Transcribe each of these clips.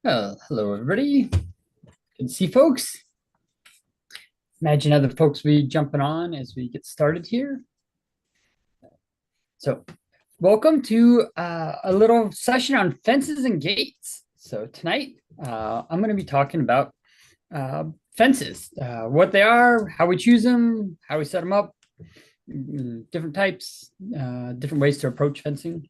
Well, hello everybody. Good to see folks. Imagine other folks will be jumping on as we get started here. So, welcome to a little session on fences and gates. So tonight, I'm going to be talking about uh, fences, what they are, how we choose them, how we set them up, different types, different ways to approach fencing,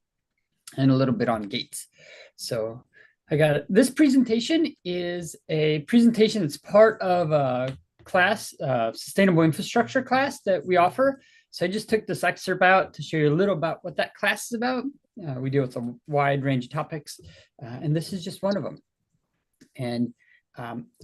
and a little bit on gates. So I got this presentation is a presentation that's part of a class, sustainable infrastructure class that we offer. So I just took this excerpt out to show you a little about what that class is about. We deal with a wide range of topics, and this is just one of them. And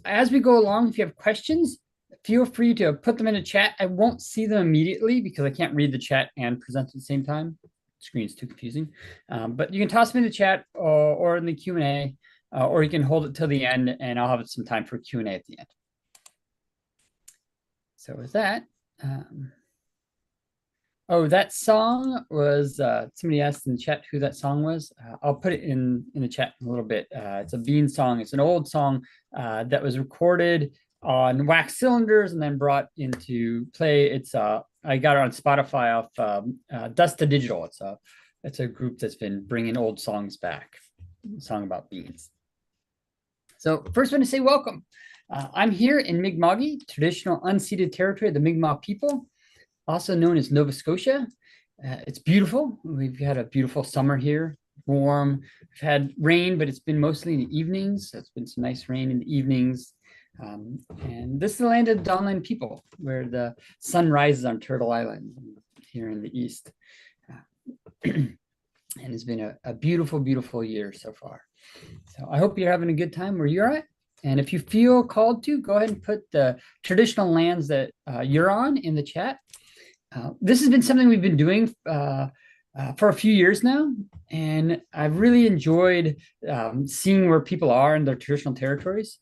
as we go along, if you have questions, feel free to put them in the chat. I won't see them immediately because I can't read the chat and present at the same time. The screen's too confusing. But you can toss them in the chat or in the Q&A, or you can hold it till the end, and I'll have some time for Q&A at the end. So with that, oh, that song was somebody asked in the chat who that song was. I'll put it in the chat in a little bit. It's a Bean song. It's an old song that was recorded on wax cylinders and then brought into play. It's I got it on Spotify off Dust to Digital. It's a group that's been bringing old songs back. A song about beans. So first, I want to say welcome. I'm here in Mi'kma'ki, traditional unceded territory of the Mi'kmaq people, also known as Nova Scotia. It's beautiful. We've had a beautiful summer here, warm. We've had rain, but it's been mostly in the evenings. So it's been some nice rain in the evenings. And this is the land of the Dawnland people, where the sun rises on Turtle Island here in the east. And it's been a beautiful, beautiful year so far. So I hope you're having a good time where you're at. And if you feel called to, go ahead and put the traditional lands that you're on in the chat. This has been something we've been doing for a few years now, and I've really enjoyed seeing where people are in their traditional territories.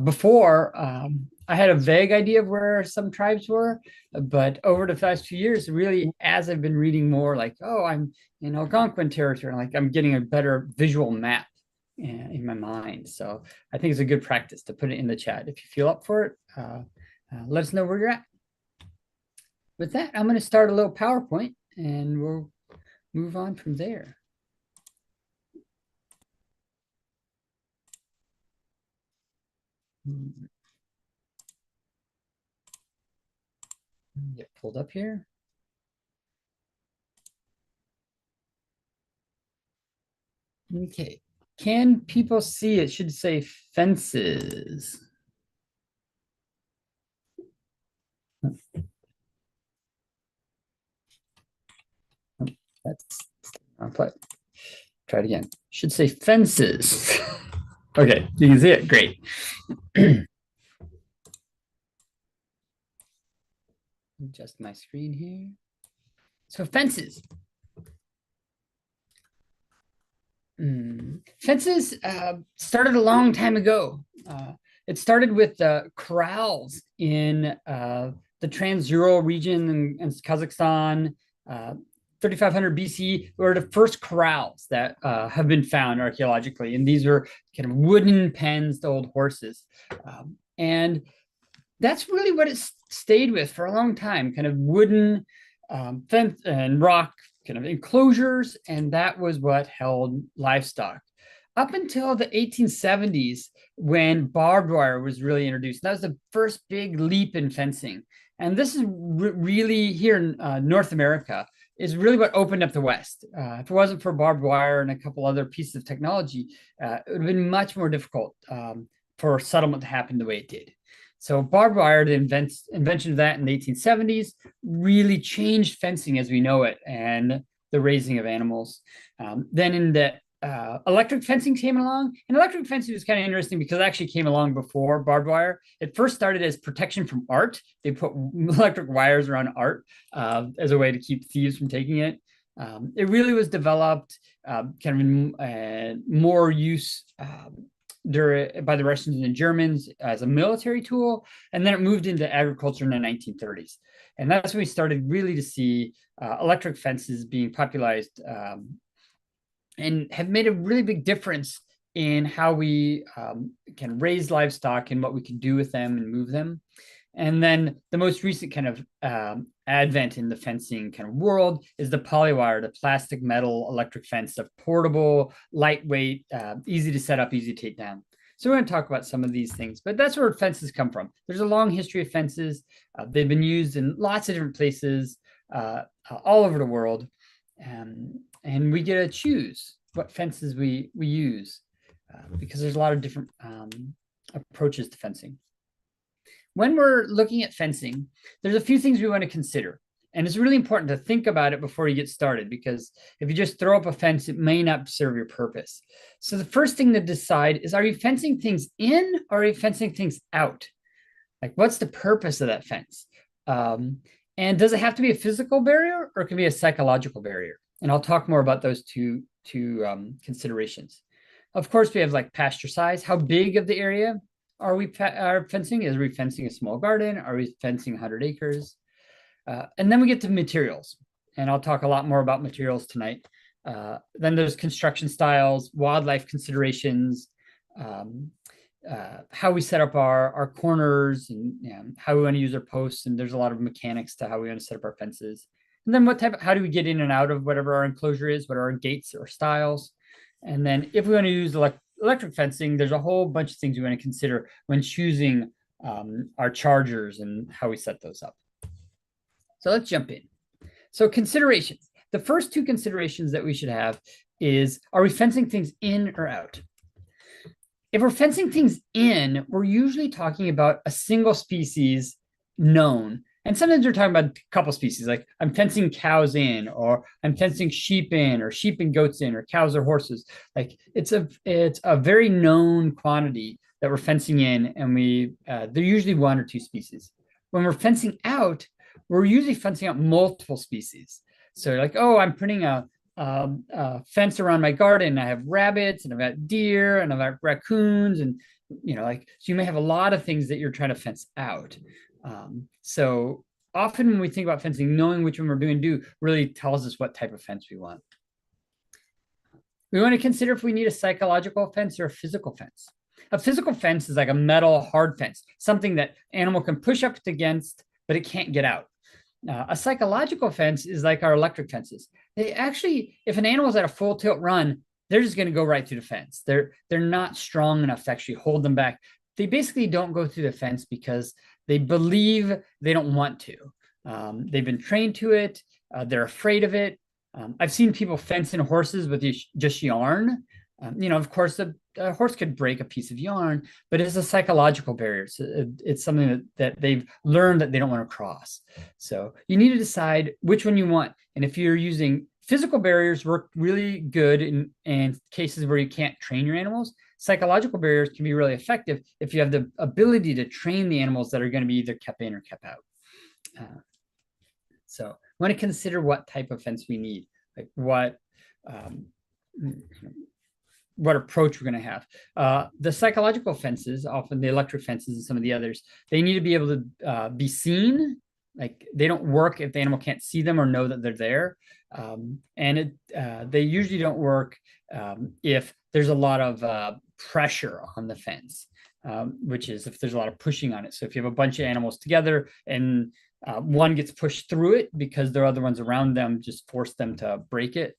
Before, I had a vague idea of where some tribes were, but over the past few years, really, as I've been reading more, like, oh, I'm in Algonquin territory, like I'm getting a better visual map in my mind. So I think it's a good practice to put it in the chat. If you feel up for it, let us know where you're at. With that, I'm going to start a little PowerPoint and we'll move on from there. Get pulled up here. Okay. Can people see? It should say fences. That's wrong play. Try it again. Should say fences. Okay, you can see it. Great. Adjust my screen here. So fences. Fences started a long time ago. It started with corrals in the Trans-Ural region in Kazakhstan. 3500 BC were the first corrals that have been found archaeologically. And these were kind of wooden pens to hold horses. And that's really what it stayed with for a long time, kind of wooden fence and rock kind of enclosures, and that was what held livestock. Up until the 1870s, when barbed wire was really introduced, that was the first big leap in fencing. And this is really here in North America, is really what opened up the West. If it wasn't for barbed wire and a couple other pieces of technology, it would have been much more difficult for settlement to happen the way it did. So barbed wire, the invention of that in the 1870s, really changed fencing as we know it and the raising of animals. Then in the electric fencing came along, and electric fencing was kind of interesting because it actually came along before barbed wire. It first started as protection from art. They put electric wires around art as a way to keep thieves from taking it. It really was developed kind of more use by the Russians and the Germans as a military tool, and then it moved into agriculture in the 1930s. And that's when we started really to see electric fences being popularized and have made a really big difference in how we can raise livestock and what we can do with them and move them. And then the most recent kind of advent in the fencing kind of world is the polywire, the plastic metal electric fence, of portable, lightweight, easy to set up, easy to take down. So we're going to talk about some of these things, but that's where fences come from. There's a long history of fences. They've been used in lots of different places all over the world. And we get to choose what fences we use because there's a lot of different approaches to fencing. When we're looking at fencing, there's a few things we want to consider. And it's really important to think about it before you get started, because if you just throw up a fence, it may not serve your purpose. So the first thing to decide is, are you fencing things in or are you fencing things out? Like, what's the purpose of that fence? And does it have to be a physical barrier or it can be a psychological barrier? And I'll talk more about those two considerations. Of course, we have like pasture size. How big of the area are we fencing? Is we fencing a small garden? Are we fencing 100 acres? And then we get to materials. And I'll talk a lot more about materials tonight. Then there's construction styles, wildlife considerations, how we set up our corners, and how we want to use our posts. And there's a lot of mechanics to how we want to set up our fences. And then how do we get in and out of whatever our enclosure is, what are our gates or styles? And then if we want to use electric fencing, there's a whole bunch of things we want to consider when choosing our chargers and how we set those up. So let's jump in. So considerations. The first two considerations that we should have is, are we fencing things in or out? If we're fencing things in, we're usually talking about a single species known. And sometimes we're talking about a couple species, like I'm fencing cows in, or I'm fencing sheep in, or sheep and goats in, or cows or horses. Like it's a very known quantity that we're fencing in, and they're usually one or two species. When we're fencing out, we're usually fencing out multiple species. So like, oh, I'm putting a fence around my garden. I have rabbits, and I've got deer, and I've got raccoons, and so you may have a lot of things that you're trying to fence out. So often when we think about fencing, knowing which one we're doing really tells us what type of fence we want. We want to consider if we need a psychological fence or a physical fence. A physical fence is like a metal hard fence, something that animal can push up against, but it can't get out. A psychological fence is like our electric fences. They actually, if an animal's at a full tilt run, they're just going to go right through the fence. They're not strong enough to actually hold them back. They basically don't go through the fence because they believe they don't want to. They've been trained to it. They're afraid of it. I've seen people fence in horses with just yarn. Of course, a horse could break a piece of yarn, but it's a psychological barrier. It's something that they've learned that they don't want to cross. So you need to decide which one you want. And if you're using physical barriers, work really good in cases where you can't train your animals. Psychological barriers can be really effective if you have the ability to train the animals that are going to be either kept in or kept out. So we want to consider what type of fence we need, like what approach we're going to have. The psychological fences, often the electric fences and some of the others, they need to be able to be seen. Like they don't work if the animal can't see them or know that they're there. They usually don't work if there's a lot of pressure on the fence, which is if there's a lot of pushing on it. So if you have a bunch of animals together and one gets pushed through it because there are other ones around them, just force them to break it.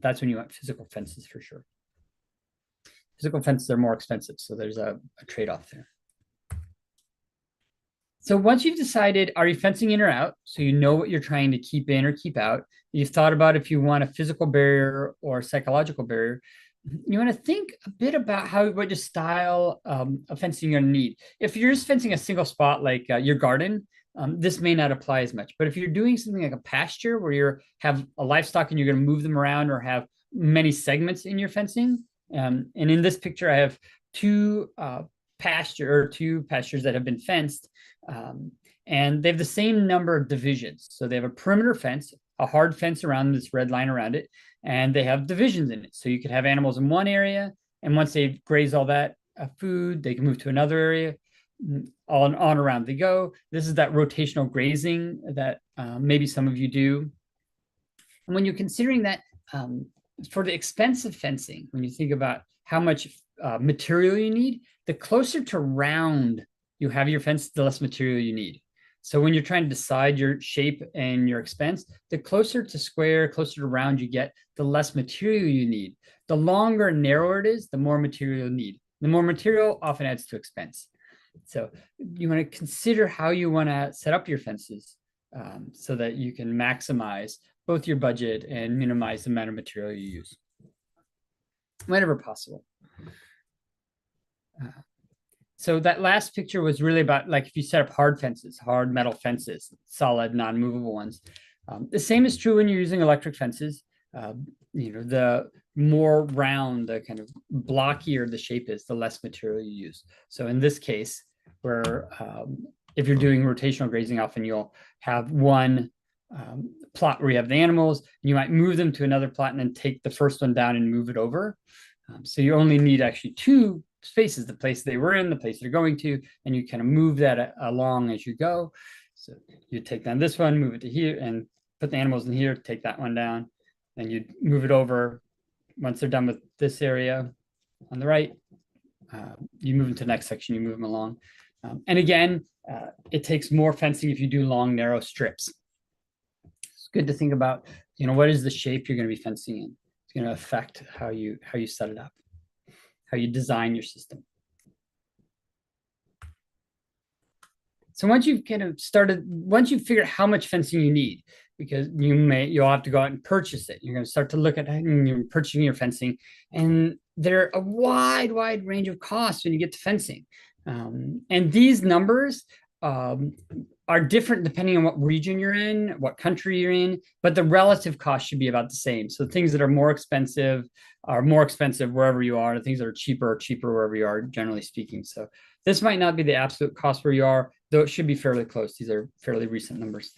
That's when you want physical fences for sure. Physical fences are more expensive, so there's a trade-off there. So once you've decided, are you fencing in or out? So you know what you're trying to keep in or keep out. You've thought about if you want a physical barrier or a psychological barrier. You want to think a bit about what your style of fencing you're going to need. If you're just fencing a single spot like your garden, this may not apply as much. But if you're doing something like a pasture where you have a livestock and you're going to move them around or have many segments in your fencing, and in this picture I have two pastures that have been fenced, and they have the same number of divisions. So they have a perimeter fence, a hard fence around this red line around it, and they have divisions in it. So you could have animals in one area, and once they graze all that food, they can move to another area. On around they go. This is that rotational grazing that maybe some of you do. And when you're considering that for the expensive fencing, when you think about how much material you need, the closer to round you have your fence, the less material you need. So when you're trying to decide your shape and your expense, the closer to square, closer to round you get, the less material you need. The longer and narrower it is, the more material you need. The more material often adds to expense. So you want to consider how you want to set up your fences so that you can maximize both your budget and minimize the amount of material you use whenever possible. So that last picture was really about like if you set up hard fences, hard metal fences, solid, non-movable ones. The same is true when you're using electric fences. The more round, the kind of blockier the shape is, the less material you use. So in this case, where if you're doing rotational grazing, often you'll have one plot where you have the animals, and you might move them to another plot and then take the first one down and move it over. So you only need actually two spaces, the place they were in, the place they're going to, and you kind of move that along as you go. So you take down this one, move it to here, and put the animals in here, take that one down, and you move it over. Once they're done with this area on the right, you move into the next section, you move them along. And again, it takes more fencing if you do long, narrow strips. It's good to think about, what is the shape you're going to be fencing in? It's going to affect how you set it up, how you design your system. So once you've kind of started, once you've figured out how much fencing you need, because you'll have to go out and purchase it. You're going to start to look at you're purchasing your fencing, and there are a wide range of costs when you get to fencing. And these numbers are different depending on what region you're in, what country you're in, but the relative cost should be about the same. So things that are more expensive wherever you are. The things that are cheaper wherever you are, generally speaking. So this might not be the absolute cost where you are, though it should be fairly close. These are fairly recent numbers.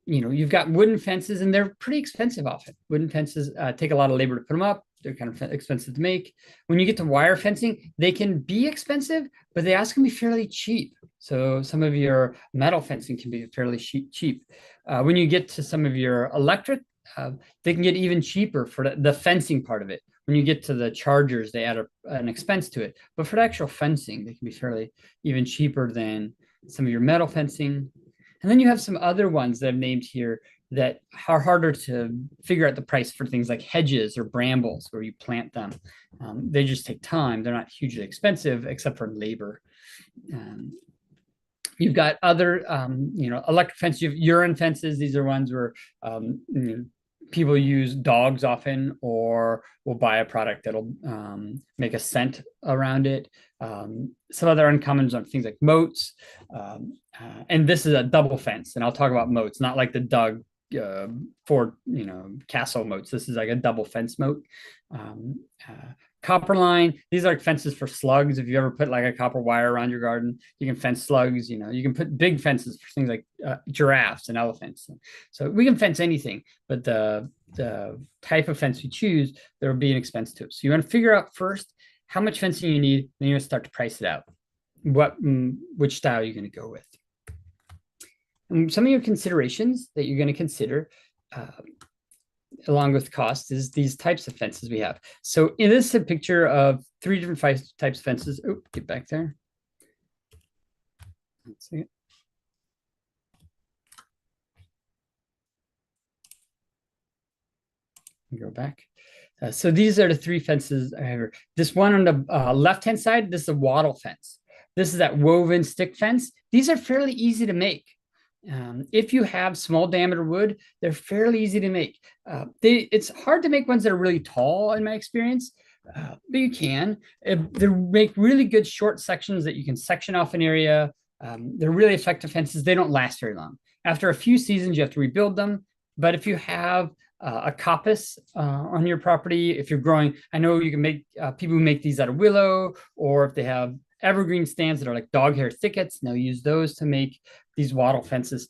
You've got wooden fences, and they're pretty expensive often. Wooden fences take a lot of labor to put them up. They're kind of expensive to make. When you get to wire fencing, they can be expensive, but they also can be fairly cheap. So some of your metal fencing can be fairly cheap. When you get to some of your electric, they can get even cheaper for the fencing part of it. When you get to the chargers, they add an expense to it. But for the actual fencing, they can be fairly even cheaper than some of your metal fencing. And then you have some other ones that I've named here that are harder to figure out the price for, things like hedges or brambles where you plant them. They just take time. They're not hugely expensive except for labor. You've got other, electric fences. You have urine fences. These are ones where people use dogs often, or will buy a product that'll make a scent around it. Some other uncommons are things like moats. And this is a double fence, and I'll talk about moats, not like the Doug Ford, castle moats. This is like a double fence moat. Copper line, these are fences for slugs. If you ever put like a copper wire around your garden, you can fence slugs. You can put big fences for things like giraffes and elephants. So we can fence anything, but the type of fence we choose, there will be an expense to it. So you want to figure out first how much fencing you need, then you want to start to price it out. Which style you're going to go with. And some of your considerations that you're going to consider along with cost is these types of fences we have. So in this, a picture of 3 different types of fences. Oh, get back there. Let's see it. Go back. So these are the 3 fences I have. This one on the left-hand side, this is a wattle fence. This is that woven stick fence. These are fairly easy to make. If you have small diameter wood, they're fairly easy to make. It's hard to make ones that are really tall in my experience, but you can. They make really good short sections that you can section off an area. They're really effective fences. They don't last very long. After a few seasons, you have to rebuild them. But if you have a coppice on your property, if you're growing, I know you can make, people who make these out of willow, or if they have evergreen stands that are like dog hair thickets, and they'll use those to make these wattle fences.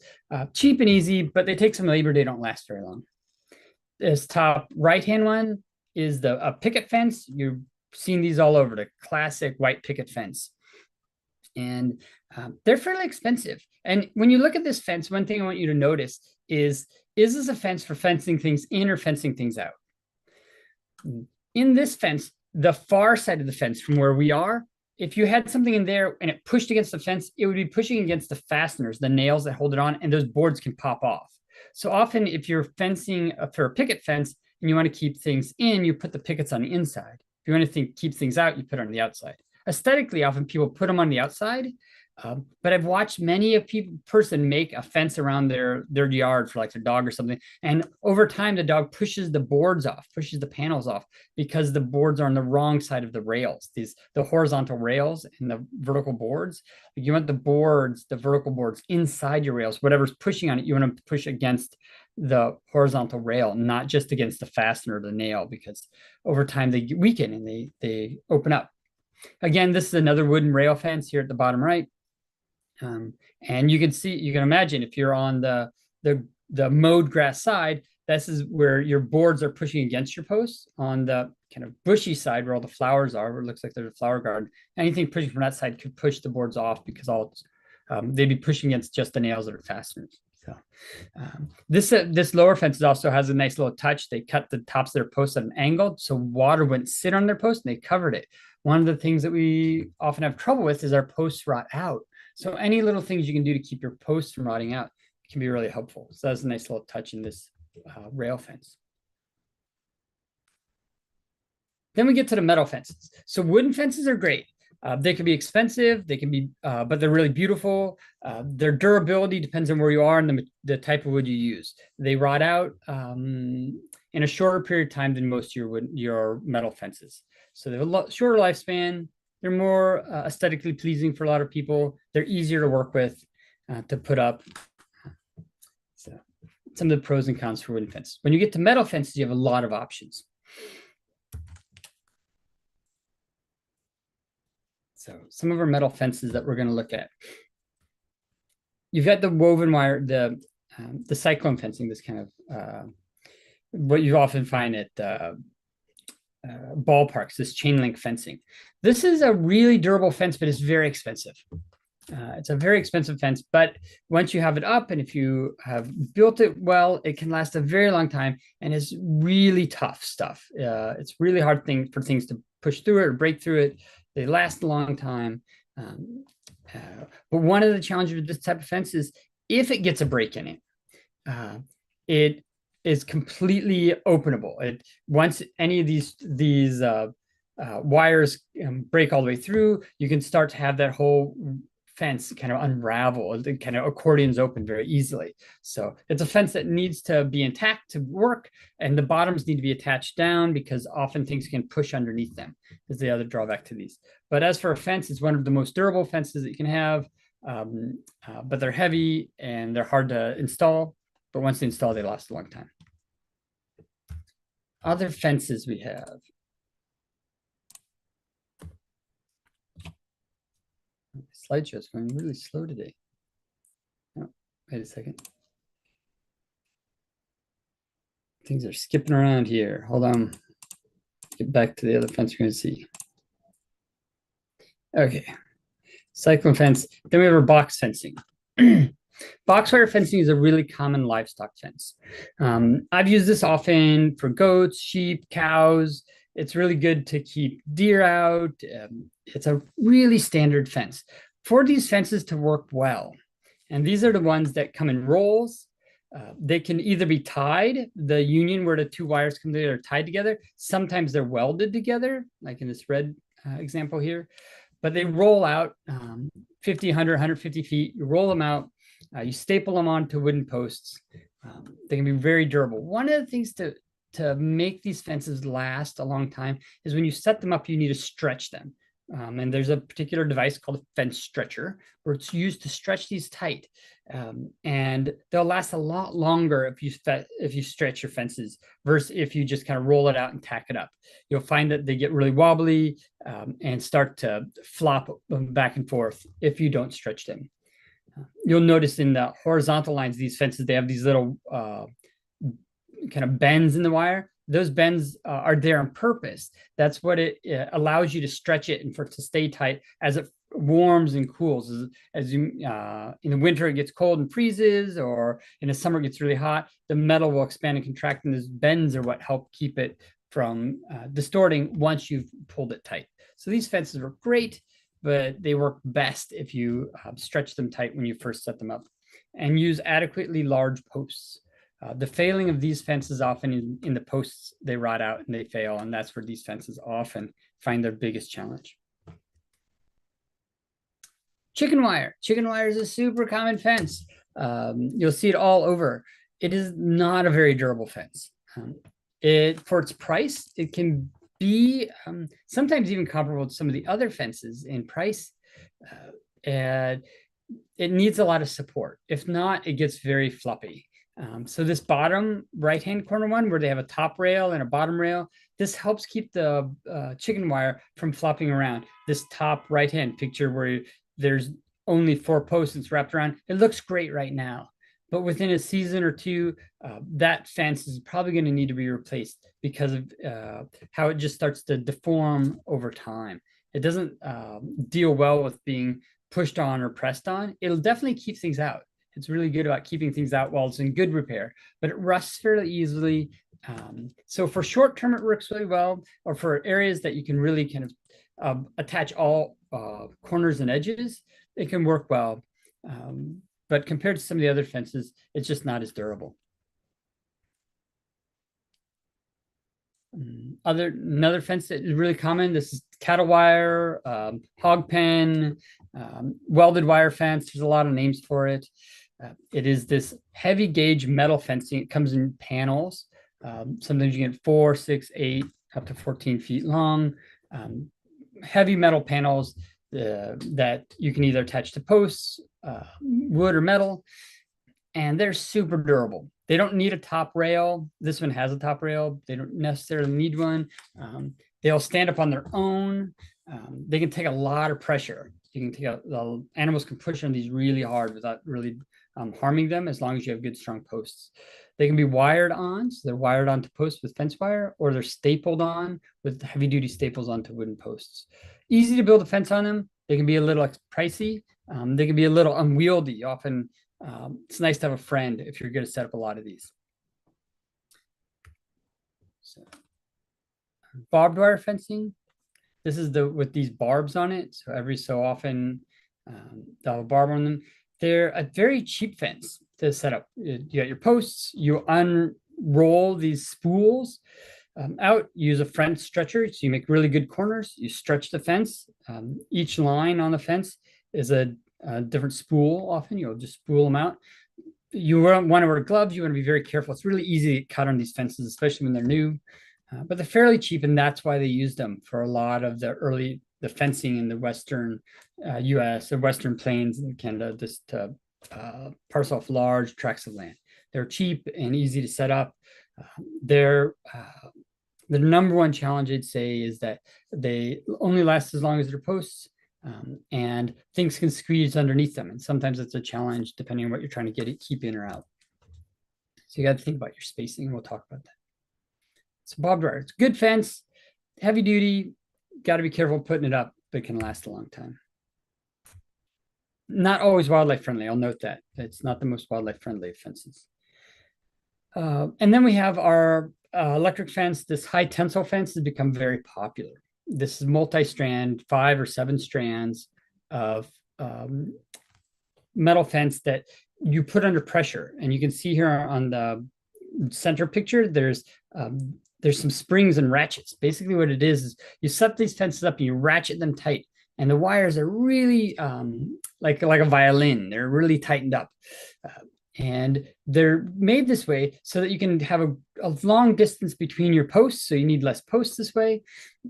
Cheap and easy, but they take some labor. They don't last very long. This top right-hand one is a picket fence. You've seen these all over, the classic white picket fence. And they're fairly expensive. And when you look at this fence, one thing I want you to notice is this a fence for fencing things in or fencing things out? In this fence, the far side of the fence from where we are, if you had something in there and it pushed against the fence, it would be pushing against the fasteners, the nails that hold it on, and those boards can pop off. So often, if you're fencing for a picket fence and you want to keep things in, you put the pickets on the inside. If you want to keep things out, you put it on the outside. Aesthetically, often people put them on the outside, but I've watched many a person make a fence around their yard for like their dog or something, and over time the dog pushes the boards off, pushes the panels off because the boards are on the wrong side of the rails. The horizontal rails and the vertical boards. You want the vertical boards inside your rails. Whatever's pushing on it, you want to push against the horizontal rail, not just against the fastener or the nail, because over time they weaken and they open up. Again, this is another wooden rail fence here at the bottom right. And you can imagine if you're on the mowed grass side, this is where your boards are pushing against your posts. On the kind of bushy side where all the flowers are, where it looks like there's a flower garden, anything pushing from that side could push the boards off because they'd be pushing against just the nails that are fasteners. So this lower fence also has a nice little touch. They cut the tops of their posts at an angle so water wouldn't sit on their post, and they covered it. One of the things that we often have trouble with is our posts rot out. So any little things you can do to keep your posts from rotting out can be really helpful. So that's a nice little touch in this rail fence. Then we get to the metal fences. So wooden fences are great. They can be expensive, but they're really beautiful. Their durability depends on where you are and the type of wood you use. They rot out in a shorter period of time than most of your metal fences. So they have a shorter lifespan. They're more aesthetically pleasing for a lot of people. They're easier to work with, to put up. So some of the pros and cons for wooden fences. When you get to metal fences, you have a lot of options. So some of our metal fences that we're going to look at. You've got the woven wire, the cyclone fencing, this kind of what you often find at ballparks, this chain link fencing. This is a really durable fence, but it's very expensive. It's a very expensive fence, but once you have it up and if you have built it well, it can last a very long time and is really tough stuff. It's really hard for things to push through it or break through it. They last a long time. But one of the challenges with this type of fence is if it gets a break in it, it is completely openable. Once any of these wires break all the way through, you can start to have that whole fence kind of unravel. It kind of accordions open very easily. So it's a fence that needs to be intact to work, and the bottoms need to be attached down because often things can push underneath them is the other drawback to these. But as for a fence, it's one of the most durable fences that you can have, but they're heavy and they're hard to install. But once they install, they last a long time. Other fences we have. Slideshow is going really slow today. Oh, wait a second. Things are skipping around here. Hold on. Get back to the other fence we're going to see. Okay. Cyclone fence. Then we have our box fencing. Box wire fencing is a really common livestock fence. I've used this often for goats, sheep, cows. It's really good to keep deer out. It's a really standard fence. For these fences to work well, and these are the ones that come in rolls, they can either be tied, the union where the two wires come together are tied together. Sometimes they're welded together, like in this red example here, but they roll out 50, 100, 150 feet. You roll them out, you staple them onto wooden posts. They can be very durable. One of the things to make these fences last a long time is when you set them up, you need to stretch them. And there's a particular device called a fence stretcher where it's used to stretch these tight. And they'll last a lot longer if you stretch your fences versus if you just kind of roll it out and tack it up. You'll find that they get really wobbly and start to flop back and forth if you don't stretch them. You'll notice in the horizontal lines, these fences, they have these little kind of bends in the wire. Those bends are there on purpose. That's what it allows you to stretch it and for it to stay tight as it warms and cools. As you in the winter it gets cold and freezes, or in the summer it gets really hot, the metal will expand and contract, and those bends are what help keep it from distorting once you've pulled it tight. So these fences work great, but they work best if you stretch them tight when you first set them up and use adequately large posts. The failing of these fences often in the posts, they rot out and they fail, and that's where these fences often find their biggest challenge. Chicken wire. Chicken wire is a super common fence. You'll see it all over. It is not a very durable fence. For its price, it can be sometimes even comparable to some of the other fences in price. And it needs a lot of support. If not, it gets very floppy. So this bottom right-hand corner one, where they have a top rail and a bottom rail, this helps keep the chicken wire from flopping around. This top right-hand picture where there's only 4 posts it's wrapped around, it looks great right now. But within a season or two, that fence is probably going to need to be replaced because of how it just starts to deform over time. It doesn't deal well with being pushed on or pressed on. It'll definitely keep things out. It's really good about keeping things out while it's in good repair, but it rusts fairly easily. So for short term, it works really well, or for areas that you can really kind of attach all corners and edges, it can work well. But compared to some of the other fences, it's just not as durable. Another fence that is really common, this is cattle wire, hog pen, welded wire fence. There's a lot of names for it. It is this heavy gauge metal fencing. It comes in panels. Sometimes you get 4, 6, 8, up to 14 feet long. Heavy metal panels that you can either attach to posts, wood or metal, and they're super durable. They don't need a top rail. This one has a top rail. They don't necessarily need one. They'll stand up on their own. They can take a lot of pressure. You can the animals can push on these really hard without really harming them, as long as you have good strong posts. They can be wired on, so they're wired onto posts with fence wire, or they're stapled on with heavy duty staples onto wooden posts. Easy to build a fence on them. They can be a little pricey. They can be a little unwieldy. Often it's nice to have a friend if you're going to set up a lot of these. So, barbed wire fencing. This is with these barbs on it. So every so often they'll have a barb on them. They're a very cheap fence to set up. You got your posts, you unroll these spools out, use a fence stretcher. So you make really good corners. You stretch the fence. Each line on the fence is a different spool. Often you'll just spool them out. You want to wear gloves. You want to be very careful. It's really easy to cut on these fences, especially when they're new. But they're fairly cheap, and that's why they used them for a lot of the fencing in the Western U.S. or Western Plains in Canada, just to parse off large tracts of land. They're cheap and easy to set up. The number one challenge I'd say is that they only last as long as their posts, and things can squeeze underneath them. And sometimes it's a challenge depending on what you're trying to keep in or out. So you got to think about your spacing, and we'll talk about that. So barbed wire, it's a good fence, heavy duty, got to be careful putting it up, but it can last a long time. Not always wildlife friendly, I'll note that. It's not the most wildlife friendly fences. And then we have our electric fence. This high tensile fence has become very popular. This is multi-strand, 5 or 7 strands of metal fence that you put under pressure. And you can see here on the center picture, there's some springs and ratchets. Basically what it is you set these fences up and you ratchet them tight. And the wires are really like a violin. They're really tightened up. And they're made this way so that you can have a long distance between your posts. So you need less posts this way.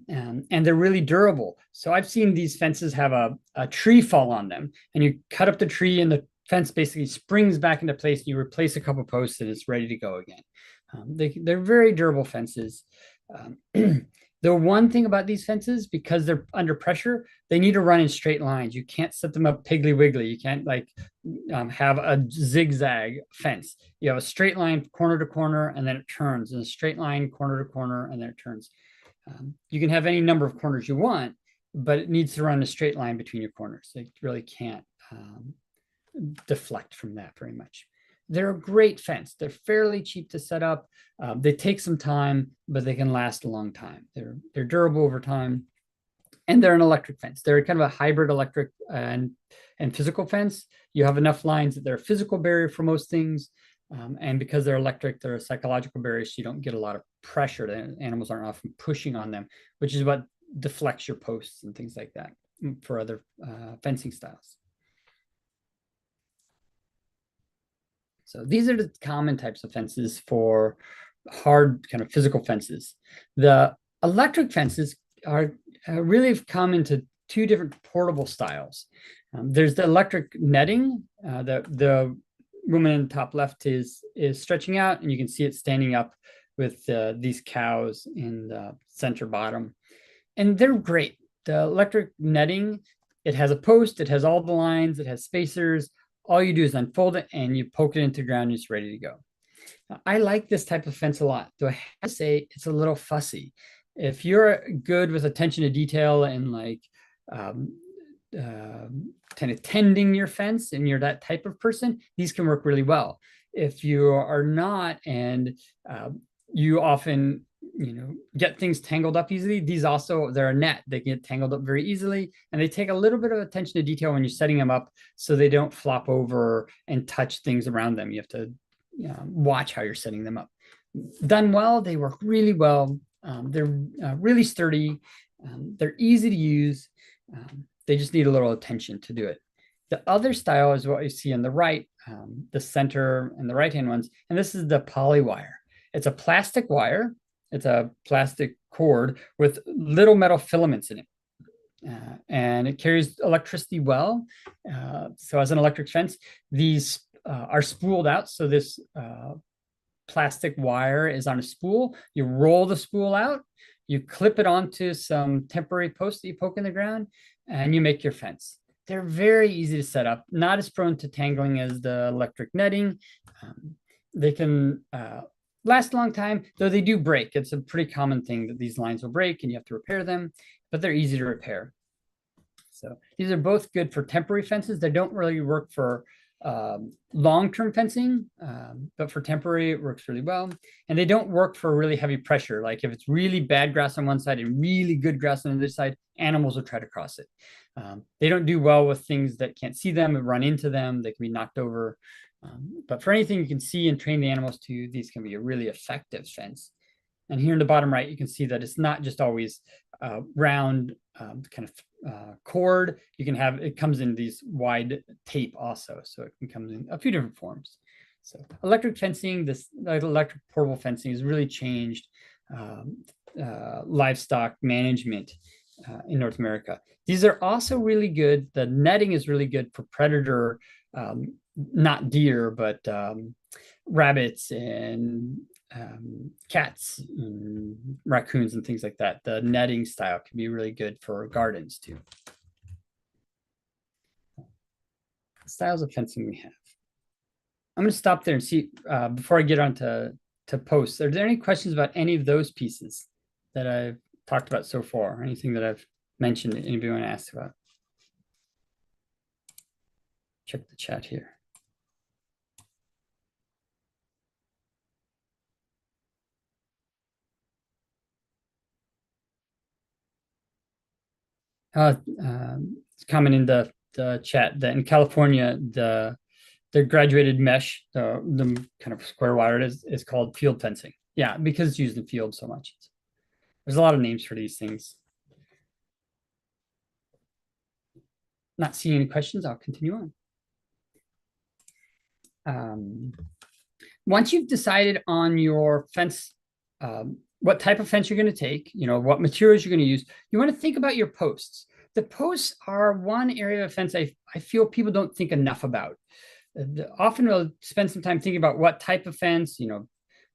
And they're really durable. So I've seen these fences have a tree fall on them. And you cut up the tree and the fence basically springs back into place. And you replace a couple posts and it's ready to go again. They're very durable fences. The one thing about these fences, because they're under pressure, they need to run in straight lines. You can't set them up piggly wiggly. You can't have a zigzag fence. You have a straight line corner to corner and then it turns, and a straight line corner to corner and then it turns. You can have any number of corners you want, but it needs to run a straight line between your corners. They really can't deflect from that very much. they're a great fence. They're fairly cheap to set up. They take some time, but they can last a long time. They're durable over time, and they're an electric fence. They're kind of a hybrid electric and physical fence. You have enough lines that they're a physical barrier for most things. And because they're electric, they're a psychological barrier, so you don't get a lot of pressure. The animals aren't often pushing on them, which is what deflects your posts and things like that for other fencing styles. So these are the common types of fences for hard kind of physical fences. The electric fences are really have come into two different portable styles. There's the electric netting. The woman in the top left is stretching out, and you can see it standing up with these cows in the center bottom. And they're great. The electric netting, it has a post, it has all the lines, it has spacers. All you do is unfold it and you poke it into the ground and it's ready to go. Now, I like this type of fence a lot, though I have to say it's a little fussy. If you're good with attention to detail and like kind of tending your fence and you're that type of person, these can work really well. If you are not, and you often get things tangled up easily, these also, they're a net. They get tangled up very easily, and they take a little bit of attention to detail when you're setting them up so they don't flop over and touch things around them. You have to watch how you're setting them up. Done well, they work really well. They're really sturdy. They're easy to use. They just need a little attention to do it. The other style is what you see on the right, the center and the right-hand ones, and this is the poly wire. It's a plastic wire. It's a plastic cord with little metal filaments in it. And it carries electricity well. So as an electric fence, these are spooled out. So this plastic wire is on a spool. You roll the spool out, you clip it onto some temporary posts that you poke in the ground, and you make your fence. They're very easy to set up, not as prone to tangling as the electric netting. They can last a long time, though they do break. It's a pretty common thing that these lines will break and you have to repair them, but they're easy to repair. So these are both good for temporary fences. They don't really work for long-term fencing, but for temporary, it works really well. And they don't work for really heavy pressure. Like if it's really bad grass on one side and really good grass on the other side, animals will try to cross it. They don't do well with things that can't see them and run into them. They can be knocked over. But for anything you can see and train the animals to, these can be a really effective fence. And here in the bottom right, you can see that it's not just always round kind of cord. You can have, it comes in these wide tape also. So it can come in a few different forms. So electric fencing, this electric portable fencing has really changed livestock management in North America. These are also really good. The netting is really good for predator, not deer, but rabbits and cats and raccoons and things like that. The netting style can be really good for gardens too. Styles of fencing we have. I'm going to stop there and see before I get on to posts. Are there any questions about any of those pieces that I've talked about so far? Anything that I've mentioned that anybody want to ask about? Check the chat here. It's common in the chat that in California, the graduated mesh, the kind of square wire is called field fencing. Yeah, because it's used in field so much. There's a lot of names for these things. Not seeing any questions, I'll continue on. Once you've decided on your fence, what type of fence you're going to take, what materials you're going to use, you want to think about your posts. The posts are one area of fence I feel people don't think enough about. Often we'll spend some time thinking about what type of fence,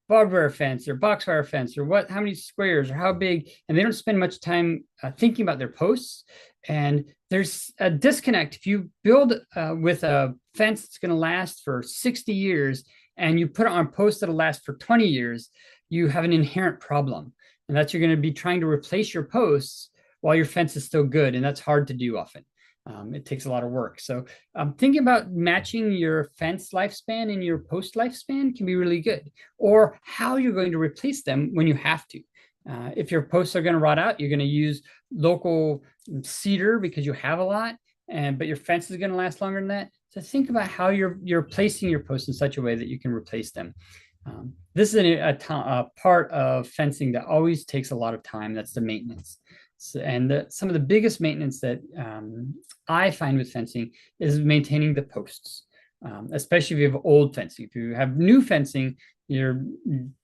barbed wire fence or box wire fence or how many squares or how big, and they don't spend much time thinking about their posts. And there's a disconnect. If you build with a fence that's going to last for 60 years and you put it on a post that'll last for 20 years, you have an inherent problem. And that's you're going to be trying to replace your posts while your fence is still good. And that's hard to do often. It takes a lot of work. So thinking about matching your fence lifespan and your post lifespan can be really good, or how you're going to replace them when you have to. If your posts are going to rot out, you're going to use local cedar because you have a lot, but your fence is going to last longer than that. So think about how you're placing your posts in such a way that you can replace them. This is a part of fencing that always takes a lot of time. That's the maintenance. So, and some of the biggest maintenance that I find with fencing is maintaining the posts, especially if you have old fencing. If you have new fencing, you're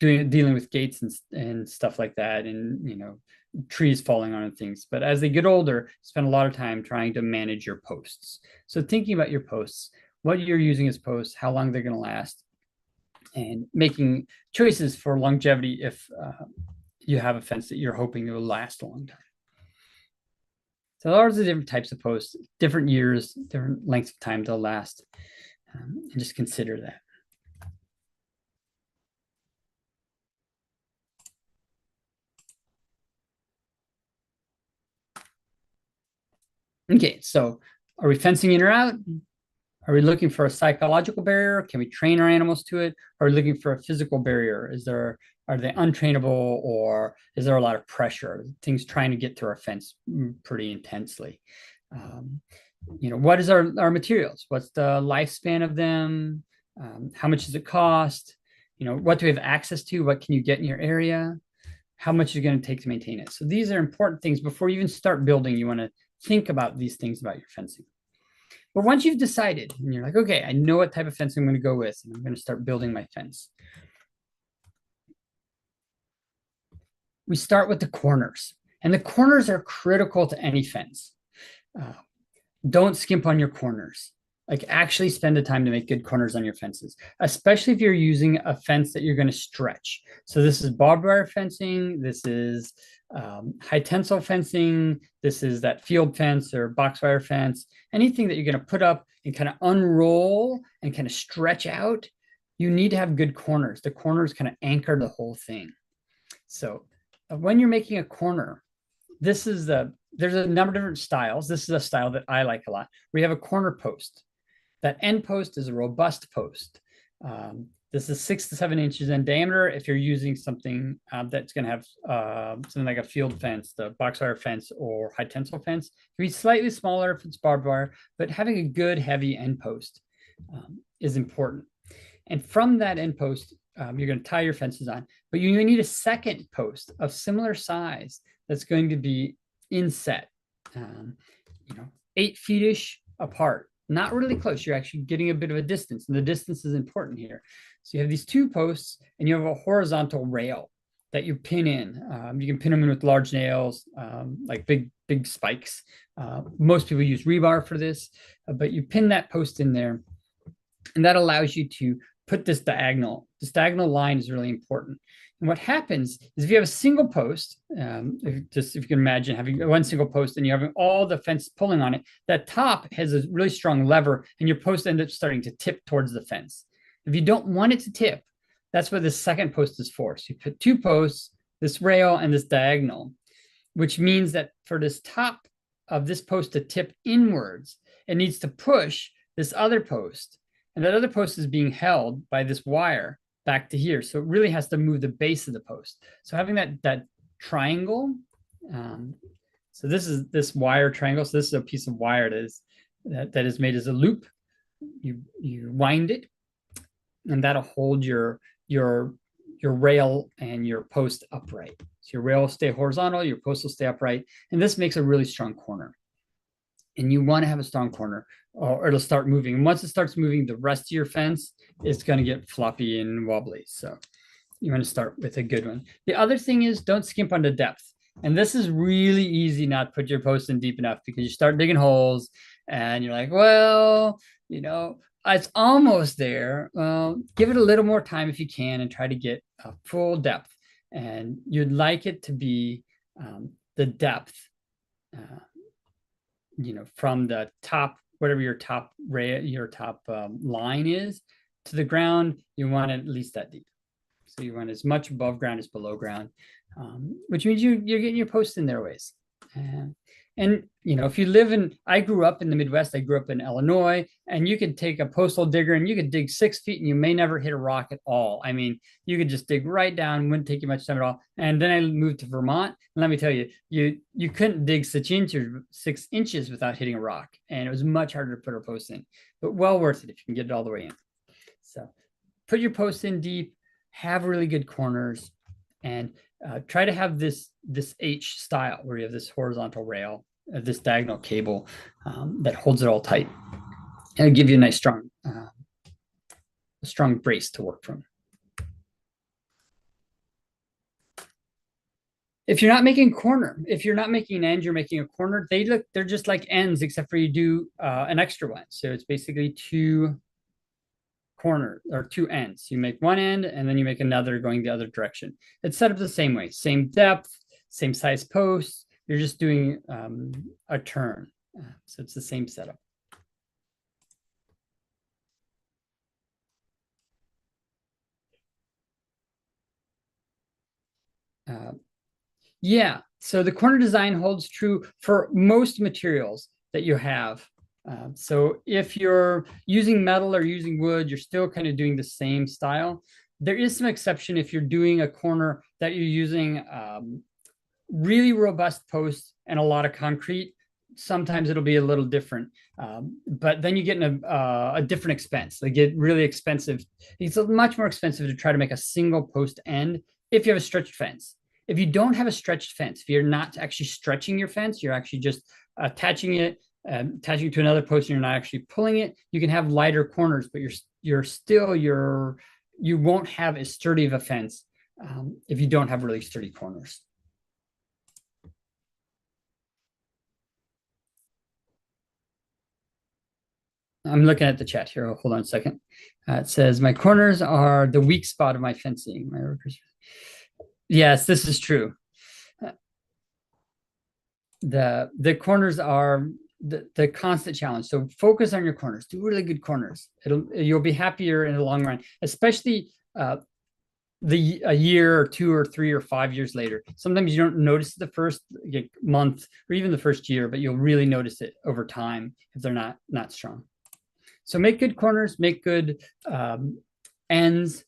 dealing with gates and stuff like that, and trees falling on things. But as they get older, spend a lot of time trying to manage your posts. So thinking about your posts, what you're using as posts, how long they're going to last, and making choices for longevity if you have a fence that you're hoping it will last a long time. So there are the different types of posts, different years, different lengths of time they'll last, and just consider that. Okay, so are we fencing in or out? Are we looking for a psychological barrier? Can we train our animals to it? Are we looking for a physical barrier? Are they untrainable, or is there a lot of pressure? Things trying to get through our fence pretty intensely. What is our materials? What's the lifespan of them? How much does it cost? What do we have access to? What can you get in your area? How much is it going to take to maintain it? So these are important things. Before you even start building, you want to think about these things about your fencing. But once you've decided and you're like, okay, I know what type of fence I'm going to go with, and I'm going to start building my fence. We start with the corners, and the corners are critical to any fence. Don't skimp on your corners. Like, actually spend the time to make good corners on your fences, especially if you're using a fence that you're going to stretch. So this is barbed wire fencing. This is high tensile fencing. This is that field fence or box wire fence. Anything that you're going to put up and kind of unroll and kind of stretch out, you need to have good corners. The corners kind of anchor the whole thing. So when you're making a corner, there's a number of different styles. This is a style that I like a lot. We have a corner post. That end post is a robust post. This is 6 to 7 inches in diameter. If you're using something that's going to have something like a field fence, the box wire fence or high tensile fence, it can be slightly smaller if it's barbed wire, but having a good heavy end post is important. And from that end post, you're going to tie your fences on, but you need a second post of similar size that's going to be inset, 8 feet-ish apart. Not really close. You're actually getting a bit of a distance, and the distance is important here. So you have these 2 posts, and you have a horizontal rail that you pin in. You can pin them in with large nails, like big spikes. Most people use rebar for this, but you pin that post in there, and that allows you to put this diagonal. This diagonal line is really important. And what happens is if you have a single post, if you can imagine having one single post and you're having all the fence pulling on it, that top has a really strong lever and your post ends up starting to tip towards the fence. If you don't want it to tip, that's what the second post is for. So you put 2 posts, this rail and this diagonal, which means that for this top of this post to tip inwards, it needs to push this other post. And that other post is being held by this wire back to here. So it really has to move the base of the post. So having that triangle, so this is this wire triangle. So this is a piece of wire that is made as a loop. You wind it, and that'll hold your rail and your post upright. So your rail will stay horizontal, your post will stay upright, and this makes a really strong corner. And you want to have a strong corner, or it'll start moving. And once it starts moving, the rest of your fence is going to get floppy and wobbly. So you want to start with a good one. The other thing is, don't skimp on the depth. And this is really easy not to put your post in deep enough, because you start digging holes and you're like, well, it's almost there. Well, give it a little more time if you can and try to get a full depth. And you'd like it to be the depth, from the top, whatever your top line is, to the ground, you want it at least that deep. So you want as much above ground as below ground, which means you're getting your posts in their ways. And, you know, if you live in, I grew up in the Midwest, I grew up in Illinois, and you could take a postal digger and you could dig 6 feet and you may never hit a rock at all. I mean, you could just dig right down, wouldn't take you much time at all. And then I moved to Vermont. And let me tell you, you couldn't dig 6 inches without hitting a rock. And it was much harder to put a post in, but well worth it if you can get it all the way in. So put your post in deep, have really good corners, and try to have this H style where you have this horizontal rail, this diagonal cable that holds it all tight. And it'll give you a nice strong brace to work from. If you're not making a corner, if you're not making an end, you're making a corner, they're just like ends, except for you do an extra one. So it's basically two corner or two ends. You make one end and then you make another going the other direction. It's set up the same way, same depth, same size posts. You're just doing a turn. So it's the same setup. Yeah, so the corner design holds true for most materials that you have. So if you're using metal or using wood, you're still kind of doing the same style. There is some exception if you're doing a corner that you're using really robust posts and a lot of concrete. Sometimes it'll be a little different, but then you get in a different expense. They get really expensive. It's much more expensive to try to make a single post end if you have a stretched fence. If you don't have a stretched fence, if you're not actually stretching your fence, you're actually just attaching it to another post, and you're not actually pulling it, you can have lighter corners, but you won't have as sturdy of a fence if you don't have really sturdy corners. I'm looking at the chat here. Hold on a second. It says, my corners are the weak spot of my fencing. My workers. Yes, this is true. The corners are the constant challenge. So focus on your corners. Do really good corners. You'll be happier in the long run, especially a year or 2 or 3 or 5 years later. Sometimes you don't notice the first month or even the first year, but you'll really notice it over time if they're not strong. So make good corners, make good ends.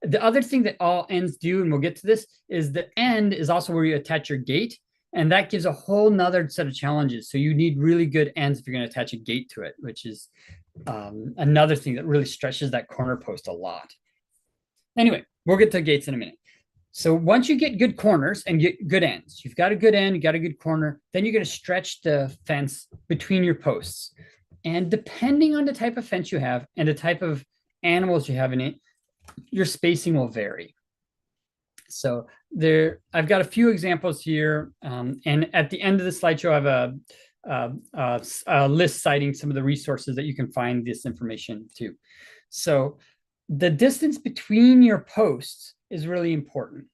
The other thing that all ends do, and we'll get to this, is the end is also where you attach your gate. And that gives a whole nother set of challenges. So you need really good ends if you're going to attach a gate to it, which is another thing that really stretches that corner post a lot. Anyway, we'll get to gates in a minute. So once you get good corners and get good ends, you've got a good end, you got a good corner, then you're going to stretch the fence between your posts. And depending on the type of fence you have and the type of animals you have in it, your spacing will vary. So I've got a few examples here. And at the end of the slideshow, I have a list citing some of the resources that you can find this information to. So the distance between your posts is really important.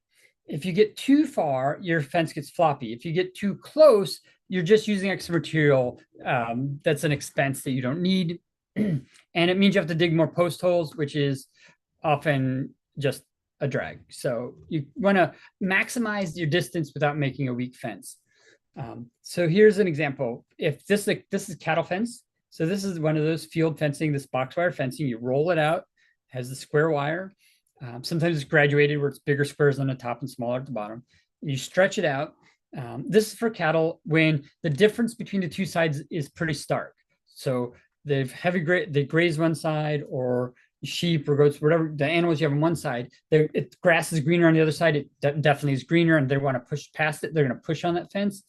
If you get too far, your fence gets floppy. If you get too close, you're just using extra material. That's an expense that you don't need. And it means you have to dig more post holes, which is often just a drag. So you want to maximize your distance without making a weak fence. So here's an example. If this is cattle fence, so this is one of those field fencing, this box wire fencing. You roll it out, has the square wire. Sometimes it's graduated where it's bigger squares on the top and smaller at the bottom. You stretch it out. This is for cattle when the difference between the two sides is pretty stark. So they've they graze one side, or sheep or goats, whatever the animals you have on one side, grass is greener on the other side. It definitely is greener, and they want to push past it. They're going to push on that fence.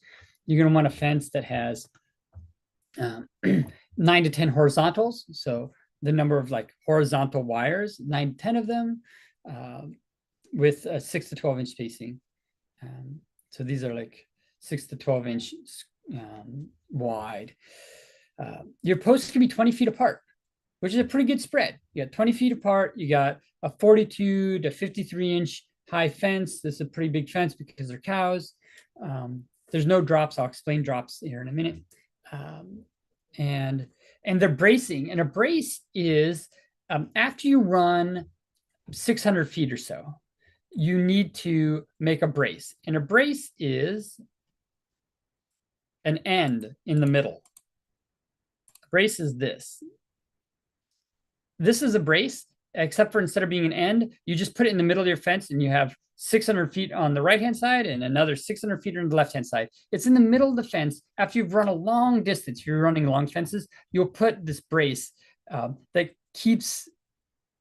You're going to want a fence that has 9 to 10 horizontals. So the number of like horizontal wires, 9 to 10 of them, with a 6 to 12 inch spacing. So these are like 6 to 12 inch wide. Your posts can be 20 feet apart, which is a pretty good spread. You got 20 feet apart. You got a 42 to 53 inch high fence. This is a pretty big fence because they're cows. There's no drops. I'll explain drops here in a minute. And they're bracing. And a brace is after you run 600 feet or so, you need to make a brace. And a brace is an end in the middle. A brace is this. This is a brace, except for instead of being an end, you just put it in the middle of your fence and you have 600 feet on the right-hand side and another 600 feet on the left-hand side. It's in the middle of the fence. After you've run a long distance, you're running long fences, you'll put this brace that keeps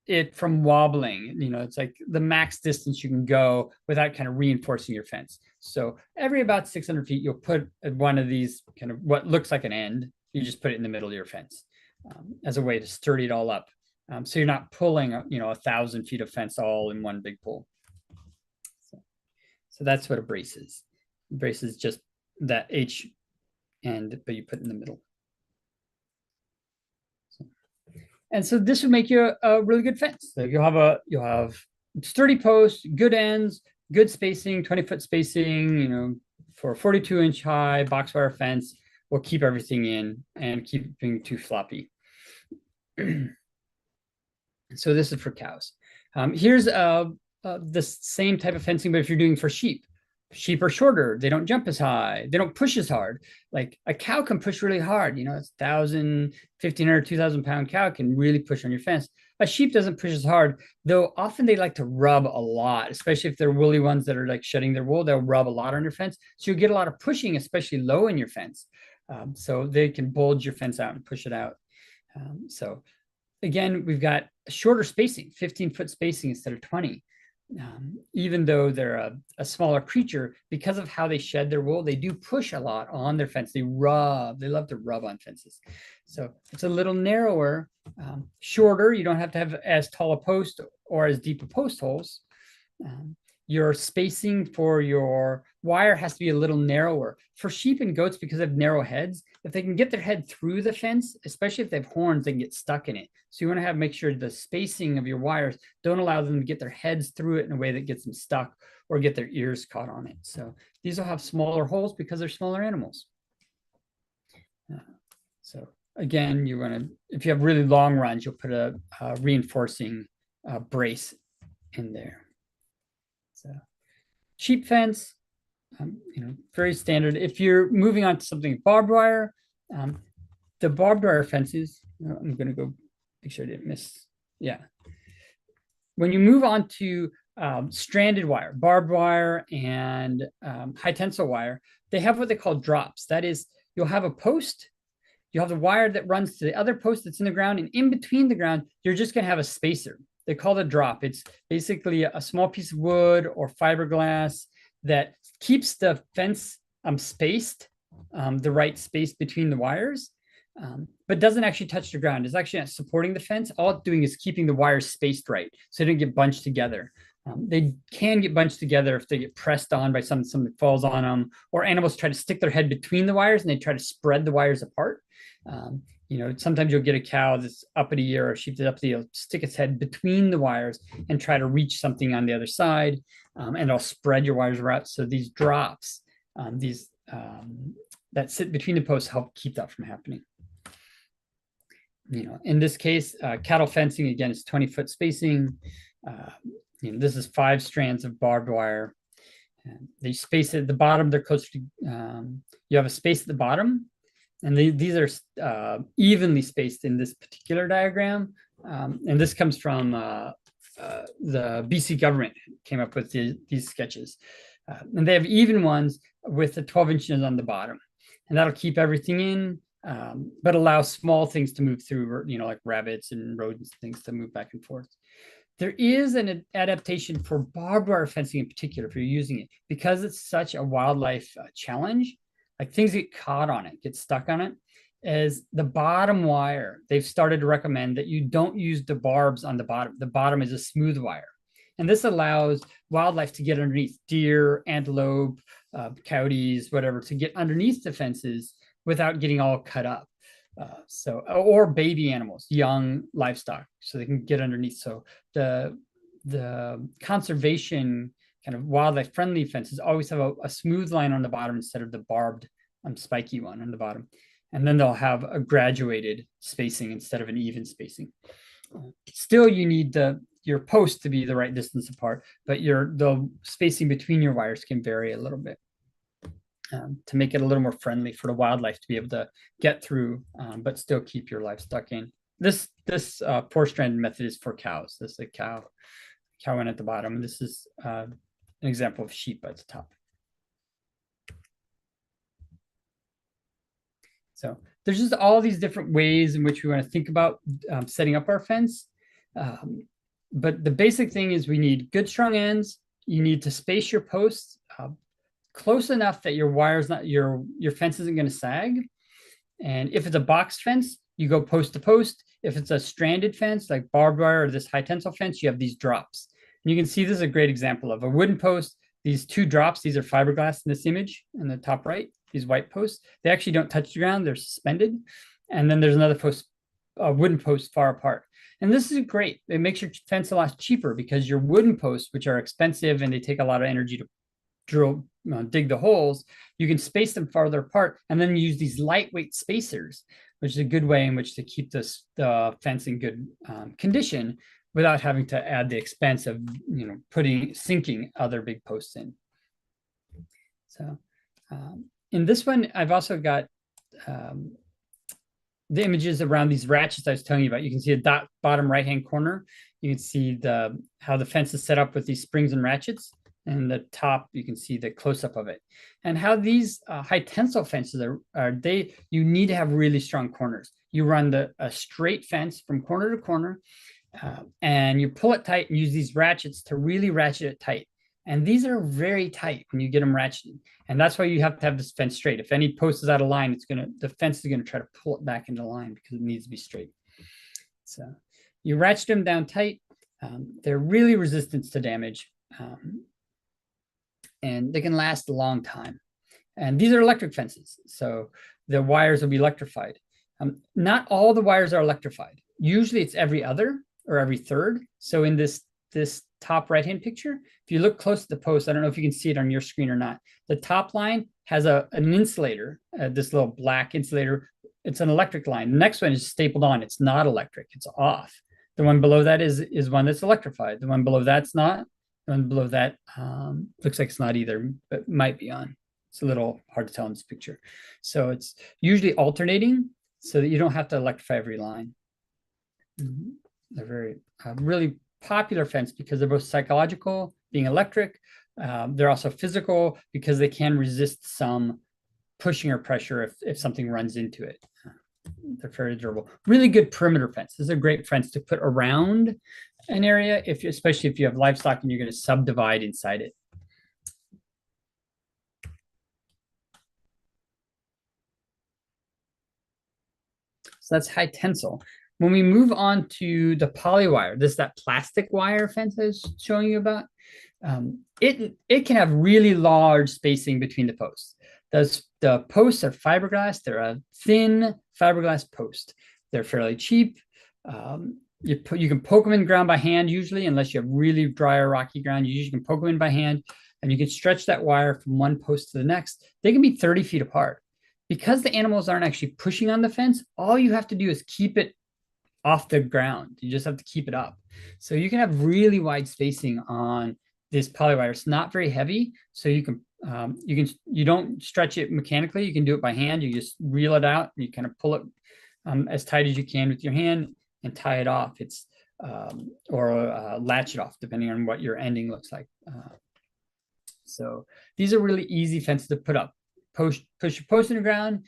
it from wobbling. You know, it's like the max distance you can go without kind of reinforcing your fence. So every about 600 feet, you'll put one of these kind of what looks like an end. You just put it in the middle of your fence as a way to sturdy it all up. So you're not pulling, 1,000 feet of fence all in one big pull. So that's what a brace is. A brace is just that H end, but you put it in the middle. And so this would make you a really good fence. So you'll have sturdy posts, good ends, good spacing, 20-foot spacing, for a 42-inch high box wire fence will keep everything in and keep being too floppy. So this is for cows. Here's the same type of fencing, but if you're doing for sheep. Sheep are shorter. They don't jump as high. They don't push as hard. Like a cow can push really hard. It's 1,000, 1,500, 2,000 pound cow can really push on your fence. A sheep doesn't push as hard, though often they like to rub a lot, especially if they're woolly ones that are like shedding their wool. They'll rub a lot on your fence. So you get a lot of pushing, especially low in your fence. So they can bulge your fence out and push it out. So again, we've got shorter spacing, 15-foot spacing instead of 20. Even though they're a smaller creature, because of how they shed their wool, they do push a lot on their fence. They love to rub on fences. So it's a little narrower, shorter. You don't have to have as tall a post or as deep a post holes. Your spacing for your wire has to be a little narrower. For sheep and goats, because they have narrow heads, if they can get their head through the fence, especially if they have horns, they can get stuck in it. So you want to make sure the spacing of your wires don't allow them to get their heads through it in a way that gets them stuck or get their ears caught on it. So these will have smaller holes because they're smaller animals. So again, you want to, if you have really long runs, you'll put a reinforcing brace in there. So sheep fence, very standard. If you're moving on to something barbed wire, the barbed wire fences, I'm going to go make sure I didn't miss. Yeah. When you move on to stranded wire, barbed wire, and high tensile wire, they have what they call drops. That is, you'll have a post, you'll have the wire that runs to the other post that's in the ground, and in between the ground, you're just going to have a spacer. They call it a drop. It's basically a small piece of wood or fiberglass that keeps the fence spaced, the right space between the wires, but doesn't actually touch the ground. It's actually not supporting the fence. All it's doing is keeping the wires spaced right, so they don't get bunched together. They can get bunched together if they get pressed on by something falls on them, or animals try to stick their head between the wires and they try to spread the wires apart. Sometimes you'll get a cow that's uppity or a sheep that's uppity, it'll stick its head between the wires and try to reach something on the other side, and it'll spread your wires out. So these drops, that sit between the posts help keep that from happening. In this case, cattle fencing, again, is 20-foot spacing. This is 5 strands of barbed wire. They space it at the bottom. They're close to, you have a space at the bottom. And these are evenly spaced in this particular diagram. And this comes from the BC government came up with these sketches. And they have even ones with the 12 inches on the bottom. And that'll keep everything in, but allow small things to move through, like rabbits and rodents, things to move back and forth. There is an adaptation for barbed wire fencing in particular, if you're using it, because it's such a wildlife challenge. Like things get caught on it, get stuck on it, is the bottom wire. They've started to recommend that you don't use the barbs on the bottom. The bottom is a smooth wire. And this allows wildlife to get underneath, deer, antelope, coyotes, whatever, to get underneath the fences without getting all cut up. Or baby animals, young livestock, so they can get underneath. So the conservation kind of wildlife friendly fences always have a smooth line on the bottom instead of the barbed spiky one on the bottom. And then they'll have a graduated spacing instead of an even spacing. Still, you need your posts to be the right distance apart, but the spacing between your wires can vary a little bit. to make it a little more friendly for the wildlife to be able to get through, but still keep your livestock in. This four-stranded method is for cows. This is a cow one at the bottom. This is an example of sheep at the top. So there's just all these different ways in which we want to think about setting up our fence. But the basic thing is we need good strong ends. You need to space your posts close enough that your wire's not your fence isn't going to sag. And if it's a boxed fence, you go post to post. If it's a stranded fence like barbed wire or this high tensile fence, you have these drops. And you can see this is a great example of a wooden post. These two drops, these are fiberglass in this image in the top right, these white posts. They actually don't touch the ground, they're suspended. And then there's another post, a wooden post far apart. And this is great. It makes your fence a lot cheaper because your wooden posts, which are expensive and they take a lot of energy to dig the holes, you can space them farther apart and then use these lightweight spacers, which is a good way in which to keep the fence in good condition without having to add the expense of sinking other big posts in. So in this one, I've also got the images around these ratchets I was telling you about. You can see the bottom right-hand corner. You can see how the fence is set up with these springs and ratchets. And the top, you can see the close-up of it. And how these high tensile fences you need to have really strong corners. You run a straight fence from corner to corner, and you pull it tight and use these ratchets to really ratchet it tight. And these are very tight when you get them ratcheted. And that's why you have to have this fence straight. If any post is out of line, the fence is gonna try to pull it back into line because it needs to be straight. So you ratchet them down tight. They're really resistant to damage. And they can last a long time. And these are electric fences, so the wires will be electrified. Not all the wires are electrified. Usually it's every other or every third. So in this top right-hand picture, if you look close to the post, I don't know if you can see it on your screen or not, the top line has an insulator, this little black insulator. It's an electric line. The next one is stapled on. It's not electric, it's off. The one below that is one that's electrified. The one below that's not. And below that looks like it's not either, but might be on. It's a little hard to tell in this picture. So it's usually alternating so that you don't have to electrify every line. They're very really popular fence because they're both psychological, being electric. They're also physical because they can resist some pushing or pressure if something runs into it. They're very durable. Really good perimeter fence. This is a great fence to put around an area, especially if you have livestock and you're going to subdivide inside it. So that's high tensile. When we move on to the polywire, this is that plastic wire fence I was showing you about. It can have really large spacing between the posts. The posts are fiberglass. They're a thin fiberglass post. They're fairly cheap. You can poke them in the ground by hand usually, unless you have really dry or rocky ground. You usually can poke them in by hand, and you can stretch that wire from one post to the next. They can be 30 feet apart. Because the animals aren't actually pushing on the fence, all you have to do is keep it off the ground. You just have to keep it up. So you can have really wide spacing on this polywire. It's not very heavy, so you don't stretch it mechanically. You can do it by hand. You just reel it out and you kind of pull it as tight as you can with your hand and tie it off. Or latch it off, depending on what your ending looks like. So these are really easy fences to put up. Push your post in the ground.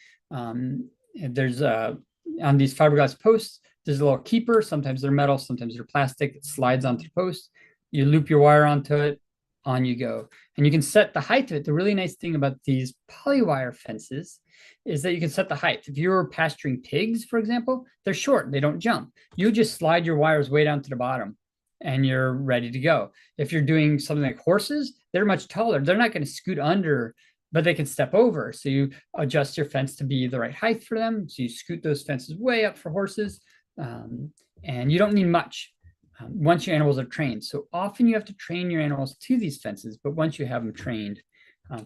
There's on these fiberglass posts, there's a little keeper. Sometimes they're metal, sometimes they're plastic. It slides onto the post. You loop your wire onto it, on you go. And you can set the height of it. The really nice thing about these polywire fences is that you can set the height. If you're pasturing pigs, for example, they're short, they don't jump. You just slide your wires way down to the bottom and you're ready to go. If you're doing something like horses, they're much taller. They're not going to scoot under, but they can step over. So you adjust your fence to be the right height for them. So you scoot those fences way up for horses, and you don't need much once your animals are trained. So often you have to train your animals to these fences, but once you have them trained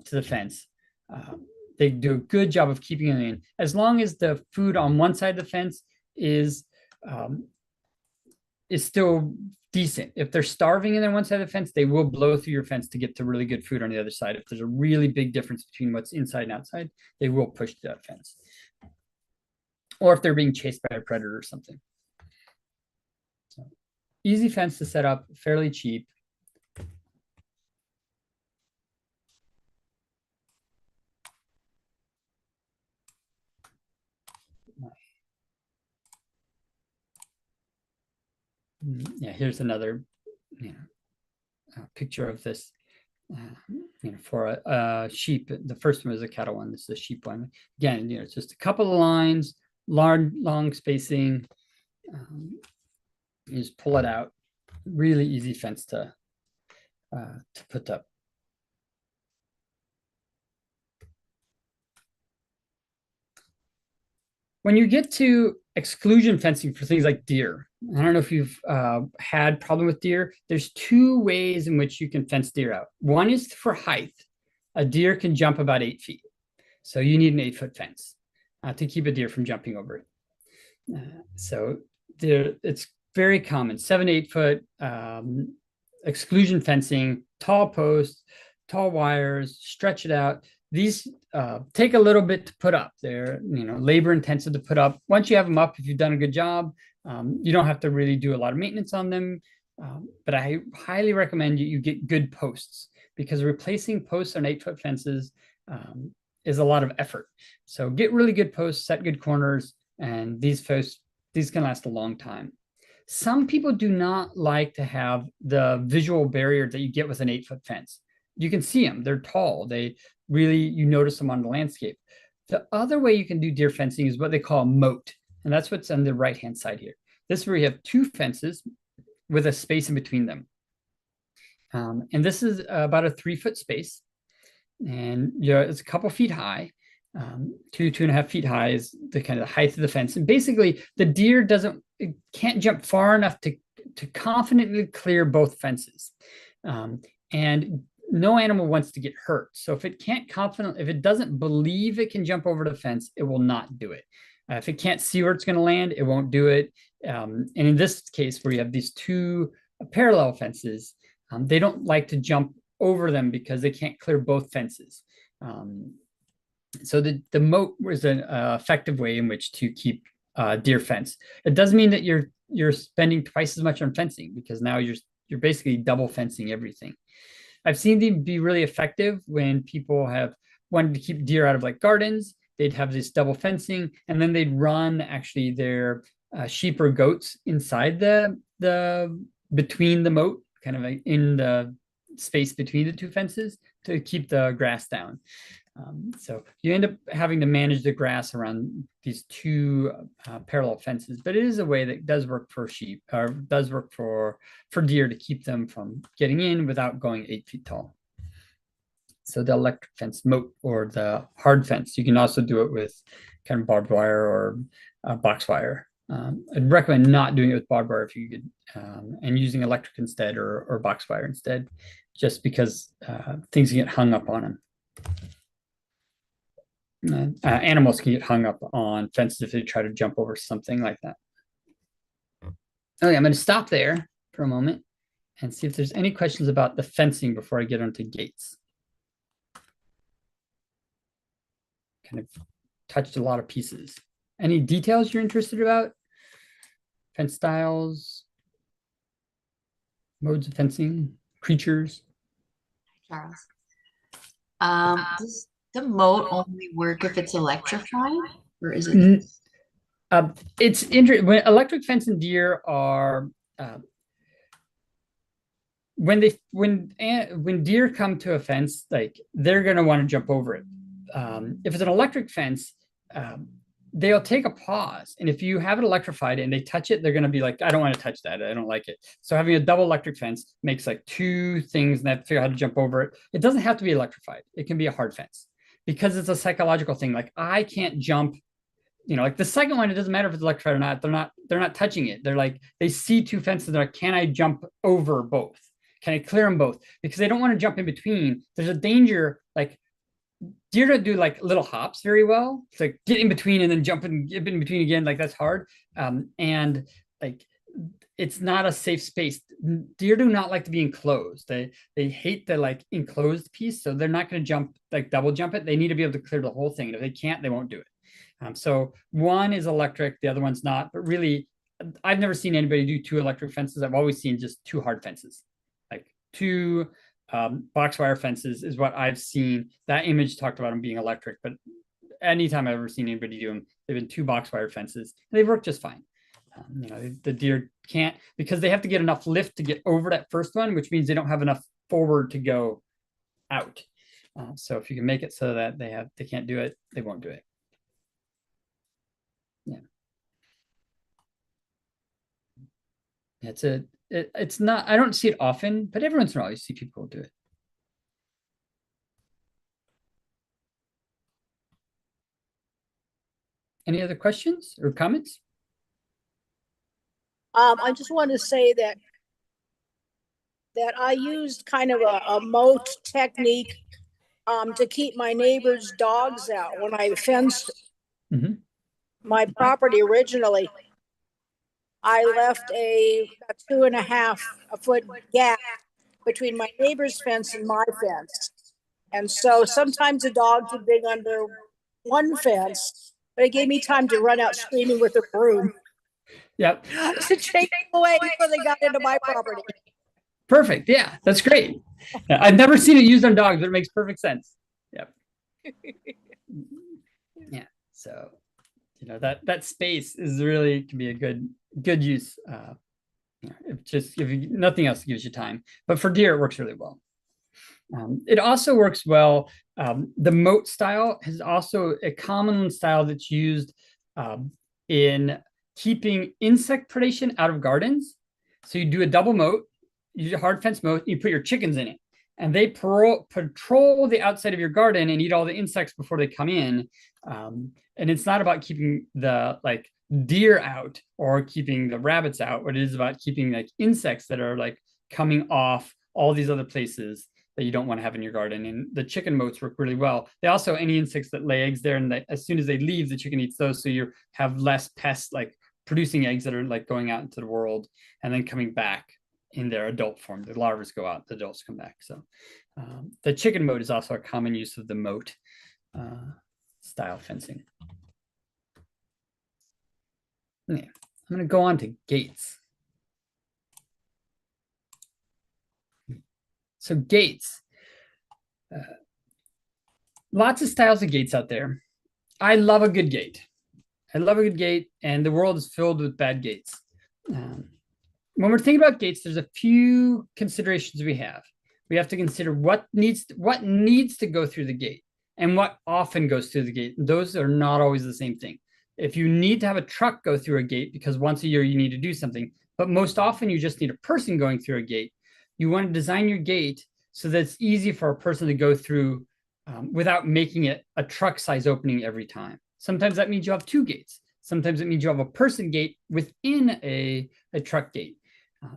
to the fence, they do a good job of keeping them in. As long as the food on one side of the fence is still decent. If they're starving in one side of the fence, they will blow through your fence to get to really good food on the other side. If there's a really big difference between what's inside and outside, they will push that fence. Or if they're being chased by a predator or something. So, easy fence to set up, fairly cheap. Yeah, here's another picture of this. For a sheep. The first one is a cattle one. This is a sheep one. Again, it's just a couple of lines, long spacing. You just pull it out. Really easy fence to put up. When you get to exclusion fencing for things like deer, I don't know if you've had problem with deer. There's two ways in which you can fence deer out. One is for height. A deer can jump about 8 feet. So you need an 8-foot fence to keep a deer from jumping over it. So it's very common, 7 to 8 foot exclusion fencing, tall posts, tall wires, stretch it out. These take a little bit to put up. They're labor intensive to put up. Once you have them up, if you've done a good job, you don't have to really do a lot of maintenance on them. But I highly recommend you get good posts, because replacing posts on 8-foot fences is a lot of effort. So get really good posts, set good corners, and these can last a long time. Some people do not like to have the visual barrier that you get with an 8-foot fence. You can see them, they're tall. You notice them on the landscape. The other way you can do deer fencing is what they call a moat. And that's what's on the right-hand side here. This is where you have 2 fences with a space in between them. And this is about a 3-foot space. And it's a couple feet high. 2.5 feet high is the kind of the height of the fence. And basically the deer can't jump far enough to confidently clear both fences. And no animal wants to get hurt. So if it doesn't believe it can jump over the fence, it will not do it. If it can't see where it's going to land, it won't do it. And in this case, where you have these 2 parallel fences, they don't like to jump over them because they can't clear both fences. So the moat was an effective way in which to keep deer fence. It doesn't mean that you're spending twice as much on fencing, because now you're basically double fencing everything. I've seen them be really effective when people have wanted to keep deer out of like gardens. They'd have this double fencing, and then they'd run actually their sheep or goats inside the between the moat, kind of like in the space between the 2 fences, to keep the grass down. So you end up having to manage the grass around these 2 parallel fences, but it is a way that does work for sheep, or does work for deer, to keep them from getting in without going 8 feet tall. So the electric fence moat, or the hard fence, you can also do it with kind of barbed wire or box wire. I'd recommend not doing it with barbed wire if you could, and using electric instead, or box wire instead, just because things can get hung up on them. Animals can get hung up on fences if they try to jump over something like that. Okay, I'm going to stop there for a moment and see if there's any questions about the fencing before I get onto gates. Kind of touched a lot of pieces. Any details you're interested about? Fence styles, modes of fencing, creatures? Charles. Does the moat only work if it's electrified, or is it? It's interesting. When electric fence and deer are when deer come to a fence, like, they're going to want to jump over it. If it's an electric fence, they'll take a pause, and if you have it electrified and they touch it, they're going to be like, I don't want to touch that, I don't like it. So having a double electric fence makes like 2 things, and they have to figure out how to jump over it. It doesn't have to be electrified. It can be a hard fence, because it's a psychological thing. Like, I can't jump, like the second one, it doesn't matter if it's electrified or not. They're not touching it. They're like, they see 2 fences. They're like, can I jump over both? Can I clear them both? Because they don't want to jump in between. There's a danger, like, deer don't do like little hops very well. It's like get in between and then jump and get in between again. Like, that's hard. And like, it's not a safe space. Deer do not like to be enclosed. They hate the like enclosed piece, so they're not going to jump like double jump it. They need to be able to clear the whole thing. And if they can't, they won't do it. So one is electric, the other one's not. But really, I've never seen anybody do two electric fences. I've always seen just two hard fences, like two box wire fences is what I've seen. That image talked about them being electric, but anytime I've ever seen anybody do them, they've been two box wire fences, and they've worked just fine. The deer can't, because they have to get enough lift to get over that first one, which means they don't have enough forward to go out. So if you can make it so that they can't do it, they won't do it. Yeah. It's not, I don't see it often, but every once in a while you see people do it. Any other questions or comments? I just want to say that I used kind of a moat technique to keep my neighbor's dogs out when I fenced my property originally. I left a 2.5-foot gap between my neighbor's fence and my fence. And so sometimes the dogs would dig under one fence, but it gave me time to run out screaming with a broom. Yep. To chase them away before they got into my property. Perfect. Yeah, that's great. Yeah, I've never seen it used on dogs, but it makes perfect sense. Yep. Yeah. So, that space is really can be a good use. If nothing else gives you time, but for deer it works really well. It also works well. The moat style is also a common style that's used in keeping insect predation out of gardens. So you do a double moat, you do a hard fence moat, you put your chickens in it, and they patrol the outside of your garden and eat all the insects before they come in. And it's not about keeping the like deer out or keeping the rabbits out. What it is about keeping like insects that are like coming off all these other places that you don't want to have in your garden. And the chicken moats work really well. They also, any insects that lay eggs there, and as soon as they leave, the chicken eats those. So you have less pests like producing eggs that are like going out into the world and then coming back in their adult form. The larvae go out, the adults come back. So the chicken moat is also a common use of the moat style fencing. Yeah, I'm going to go on to gates. So gates, lots of styles of gates out there. I love a good gate. I love a good gate, and the world is filled with bad gates. When we're thinking about gates, there's a few considerations we have. We have to consider what needs to go through the gate and what often goes through the gate. Those are not always the same thing. If you need to have a truck go through a gate because once a year you need to do something, but most often you just need a person going through a gate, you want to design your gate so that it's easy for a person to go through without making it a truck size opening every time. Sometimes that means you have two gates. Sometimes it means you have a person gate within a truck gate.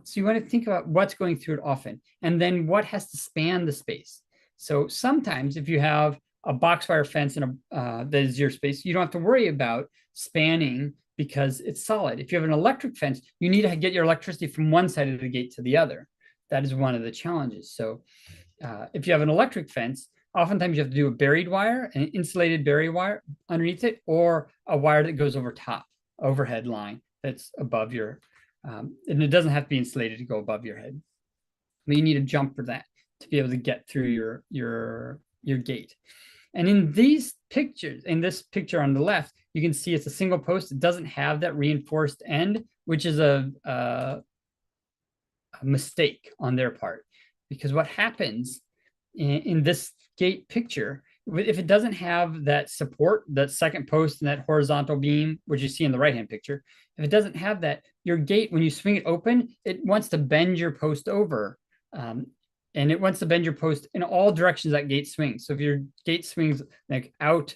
So you want to think about what's going through it often, and then what has to span the space. So sometimes if you have a box wire fence and that is your space, you don't have to worry about spanning because it's solid. If you have an electric fence, you need to get your electricity from one side of the gate to the other. That is one of the challenges. So if you have an electric fence, oftentimes you have to do a buried wire, an insulated buried wire underneath it, or a wire that goes over top, overhead line that's above your, and it doesn't have to be insulated to go above your head. But you need a jump for that to be able to get through your gate. And in these pictures, in this picture on the left, you can see it's a single post. It doesn't have that reinforced end, which is a mistake on their part. Because what happens in this gate picture, if it doesn't have that support, that second post and that horizontal beam, which you see in the right-hand picture, if it doesn't have that, your gate, when you swing it open, it wants to bend your post over. And it wants to bend your post in all directions that gate swings. So if your gate swings like out,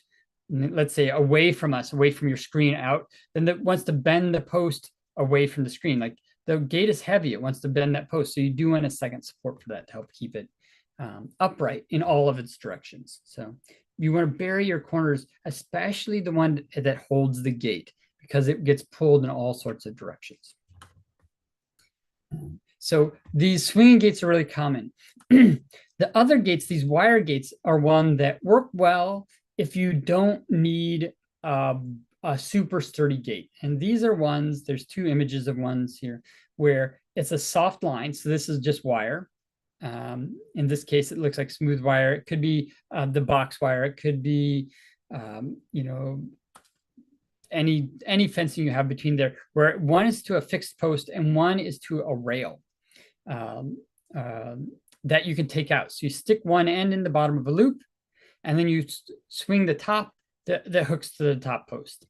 let's say away from us, away from your screen out, then it wants to bend the post away from the screen. Like the gate is heavy, it wants to bend that post. So you do want a second support for that to help keep it upright in all of its directions. So you want to bury your corners, especially the one that holds the gate, because it gets pulled in all sorts of directions. So these swinging gates are really common. The other gates, these wire gates, are one that work well if you don't need a super sturdy gate. And these are ones, there's two images of ones here where it's a soft line. So this is just wire. In this case, it looks like smooth wire. It could be the box wire. It could be, you know, any fencing you have between there, where one is to a fixed post and one is to a rail. That you can take out. So you stick one end in the bottom of a loop, and then you swing the top that hooks to the top post.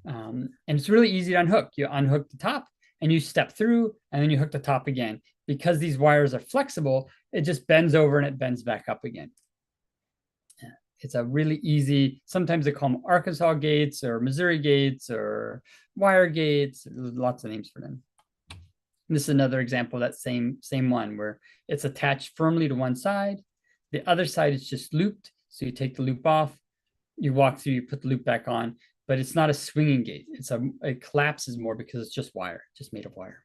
And it's really easy to unhook. You unhook the top and you step through, and then you hook the top again. Because these wires are flexible, it just bends over and it bends back up again. It's a really easy, sometimes they call them Arkansas gates or Missouri gates or wire gates. There's lots of names for them. And this is another example of that same one where it's attached firmly to one side. The other side is just looped. So you take the loop off, you walk through, you put the loop back on, but it's not a swinging gate. It collapses more because it's just wire, just made of wire.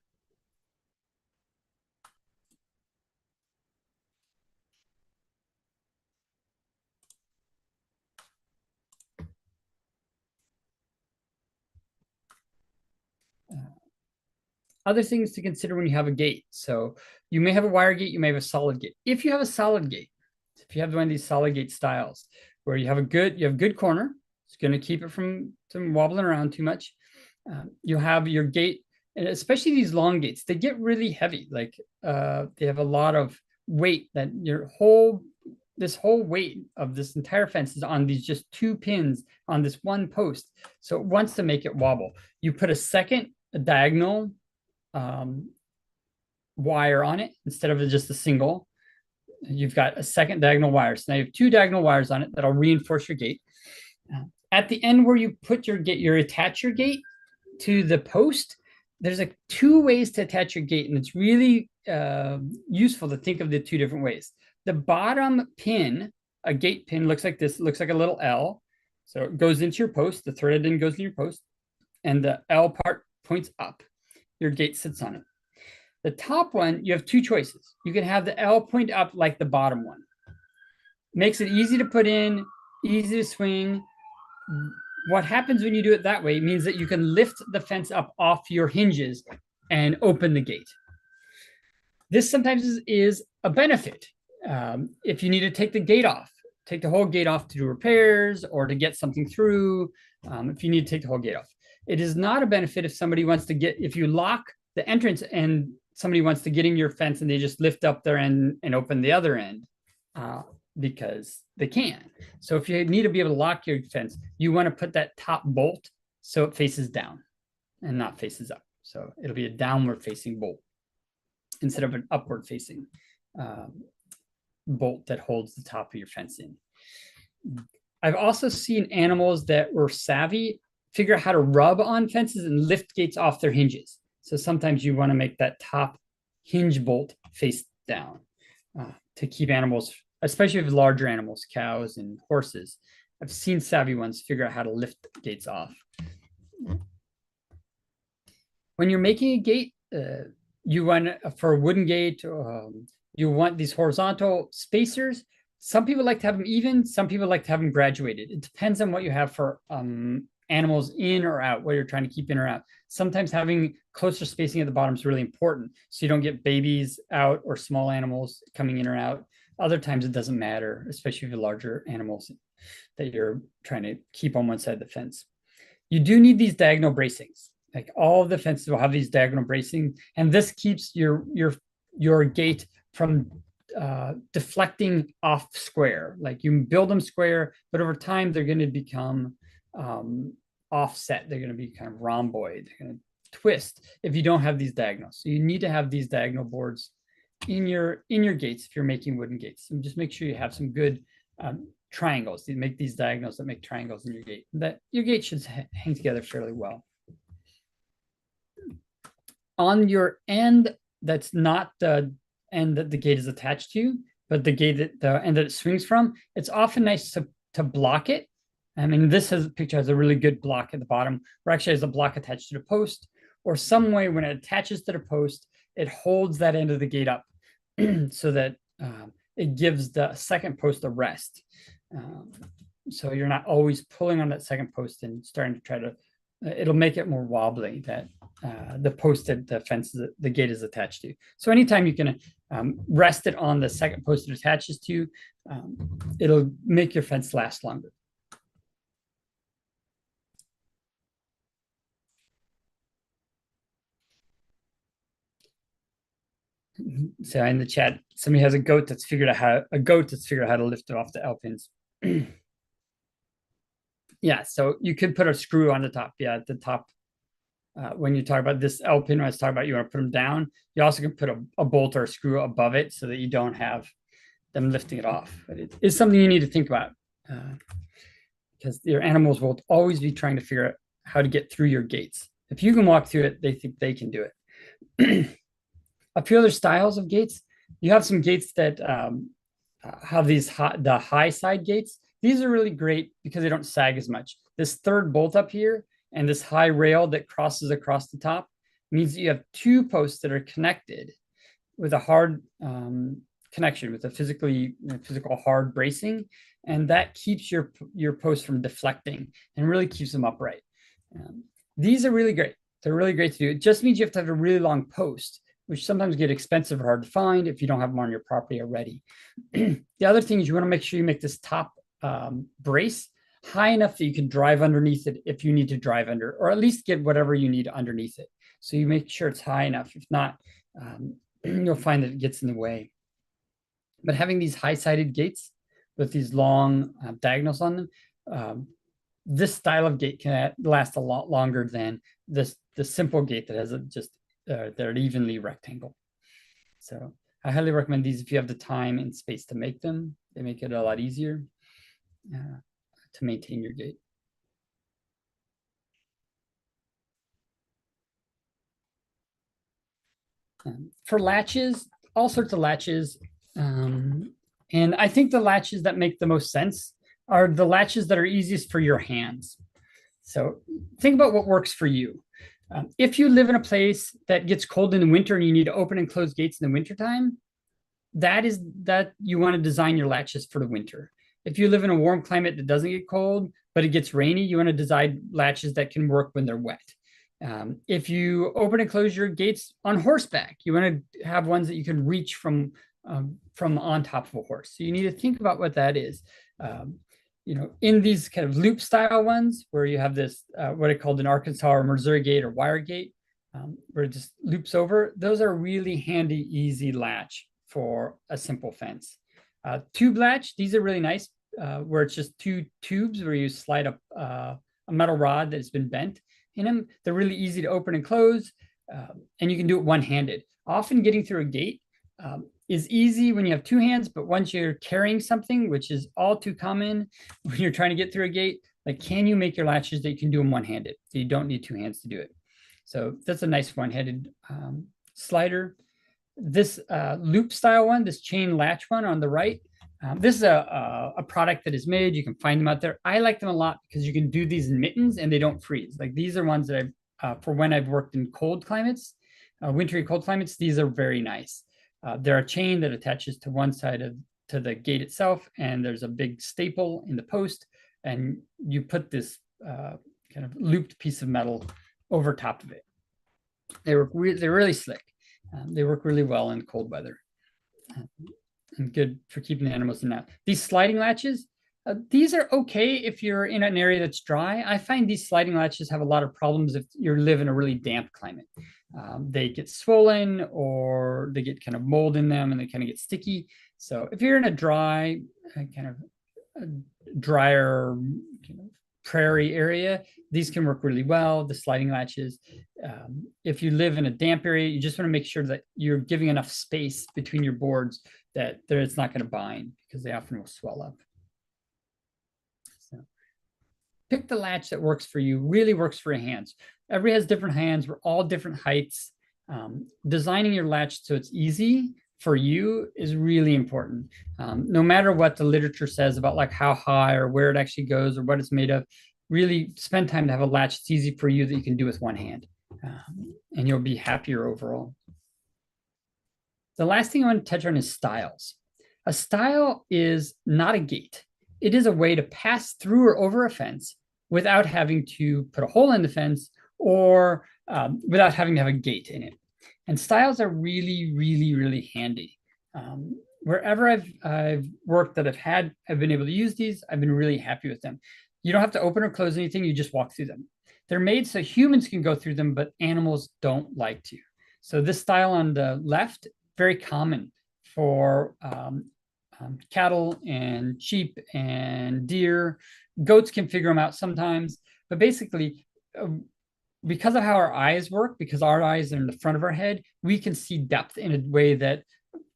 Other things to consider when you have a gate. So you may have a wire gate, you may have a solid gate. If you have a solid gate, if you have one of these solid gate styles where you have good corner, it's going to keep it from wobbling around too much. You have your gate, and especially these long gates, they get really heavy. Like they have a lot of weight that this whole weight of this entire fence is on these just two pins on this one post. So it wants to make it wobble. You put a diagonal wire on it instead of just a single. You've got a second diagonal wire. So now you have two diagonal wires on it that'll reinforce your gate. At the end where you put your gate, you attach your gate to the post. There's two ways to attach your gate, and it's really useful to think of the two different ways. The bottom pin, a gate pin, looks like this. It looks like a little L. So it goes into your post. The threaded end goes in your post, and the L part points up. Your gate sits on it. The top one, you have two choices. You can have the L point up like the bottom one. Makes it easy to put in, easy to swing. What happens when you do it that way means that you can lift the fence up off your hinges and open the gate. This sometimes is a benefit. If you need to take the gate off, take the whole gate off to do repairs or to get something through, if you need to take the whole gate off. It is not a benefit if you lock the entrance and somebody wants to get in your fence and they just lift up their end and open the other end because they can. So if you need to be able to lock your fence, you want to put that top bolt so it faces down and not faces up. So it'll be a downward facing bolt instead of an upward facing bolt that holds the top of your fence in. I've also seen animals that were savvy figure out how to rub on fences and lift gates off their hinges. So sometimes you want to make that top hinge bolt face down to keep animals, especially with larger animals, cows and horses. I've seen savvy ones figure out how to lift gates off. When you're making a gate, you want, for a wooden gate, you want these horizontal spacers. Some people like to have them even, some people like to have them graduated. It depends on what you have for animals in or out, what you're trying to keep in or out. Sometimes having closer spacing at the bottom is really important so you don't get babies out or small animals coming in or out. Other times it doesn't matter, especially for larger animals that you're trying to keep on one side of the fence. You do need these diagonal bracings. Like all of the fences will have these diagonal bracing, and this keeps your gate from deflecting off square. Like you build them square, but over time they're going to become offset. They're going to be kind of rhomboid. They're going to twist if you don't have these diagonals. So you need to have these diagonal boards in your gates if you're making wooden gates. And just make sure you have some good triangles. You make ththese diagonals that make triangles in your gate. That your gate should hang together fairly well. On your end, that's not the end that the gate is attached to, but the end that it swings from, it's often nice to block it. I mean, this picture has a really good block at the bottom, or actually has a block attached to the post, or some way when it attaches to the post, it holds that end of the gate up so that it gives the second post a rest. So you're not always pulling on that second post and starting to try to, it'll make it more wobbly, that the post that the fence, the gate is attached to. So anytime you can rest it on the second post it attaches to, it'll make your fence last longer. So in the chat, somebody has a goat that's figured out how to lift it off the L pins. Yeah, so you could put a screw on the top. Yeah, at the top. When you talk about this L pin, when I was talking about you want to put them down, you also can put a bolt or a screw above it so that you don't have them lifting it off. But it is something you need to think about because your animals will always be trying to figure out how to get through your gates. If you can walk through it, they think they can do it. A few other styles of gates. You have some gates that have the high side gates. These are really great because they don't sag as much. This third bolt up here and this high rail that crosses across the top means that you have two posts that are connected with a hard connection, with a physical hard bracing, and that keeps your posts from deflecting and really keeps them upright. These are really great. They're really great to do. It just means you have to have a really long post, which sometimes get expensive or hard to find if you don't have them on your property already. The other thing is you want to make sure you make this top brace high enough that you can drive underneath it if you need to drive under, or at least get whatever you need underneath it. So you make sure it's high enough. If not, you'll find that it gets in the way. But having these high-sided gates with these long diagonals on them, this style of gate can last a lot longer than the simple gate that has they're evenly rectangle. So I highly recommend these if you have the time and space to make them. They make it a lot easier to maintain your gate. For latches, all sorts of latches. And I think the latches that make the most sense are the latches that are easiest for your hands. So think about what works for you. If you live in a place that gets cold in the winter and you need to open and close gates in the wintertime, that you want to design your latches for the winter. If you live in a warm climate that doesn't get cold, but it gets rainy, you want to design latches that can work when they're wet. If you open and close your gates on horseback, you want to have ones that you can reach from on top of a horse. So you need to think about what that is. In these kind of loop style ones where you have this, what I called an Arkansas or Missouri gate or wire gate, where it just loops over, those are really handy, easy latch for a simple fence. Tube latch, these are really nice, where it's just two tubes where you slide up a metal rod that's been bent in them. They're really easy to open and close, and you can do it one-handed. Often getting through a gate is easy when you have two hands, but once you're carrying something, which is all too common when you're trying to get through a gate, like, can you make your latches that you can do them one-handed? So you don't need two hands to do it. So that's a nice one-handed slider. This loop style one, this chain latch one on the right, this is a product that is made. You can find them out there. I like them a lot because you can do these in mittens and they don't freeze. Like, these are ones that for when I've worked in cold climates, wintry cold climates, these are very nice. They're a chain that attaches to one side to the gate itself, and there's a big staple in the post, and you put this kind of looped piece of metal over top of it. They're really slick. They work really well in cold weather, and good for keeping the animals in that. These sliding latches, these are okay if you're in an area that's dry. I find these sliding latches have a lot of problems if you live in a really damp climate. They get swollen, or they get kind of mold in them, and they kind of get sticky. So if you're in a dry, kind of a drier prairie area, these can work really well, the sliding latches. If you live in a damp area, you just want to make sure that you're giving enough space between your boards that it's not going to bind, because they often will swell up. So pick the latch that works for you, really works for your hands. Everybody has different hands. We're all different heights. Designing your latch so it's easy for you is really important. No matter what the literature says about like how high or where it actually goes or what it's made of, really spend time to have a latch that's easy for you that you can do with one hand, and you'll be happier overall. The last thing I want to touch on is stiles. A stile is not a gate. It is a way to pass through or over a fence without having to put a hole in the fence or without having to have a gate in it. And stiles are really, really, really handy. Wherever I've worked that I've been able to use these, I've been really happy with them. You don't have to open or close anything, you just walk through them. They're made so humans can go through them, but animals don't like to. So this stile on the left, very common for cattle and sheep and deer. Goats can figure them out sometimes, but basically, because of how our eyes work, because our eyes are in the front of our head, we can see depth in a way that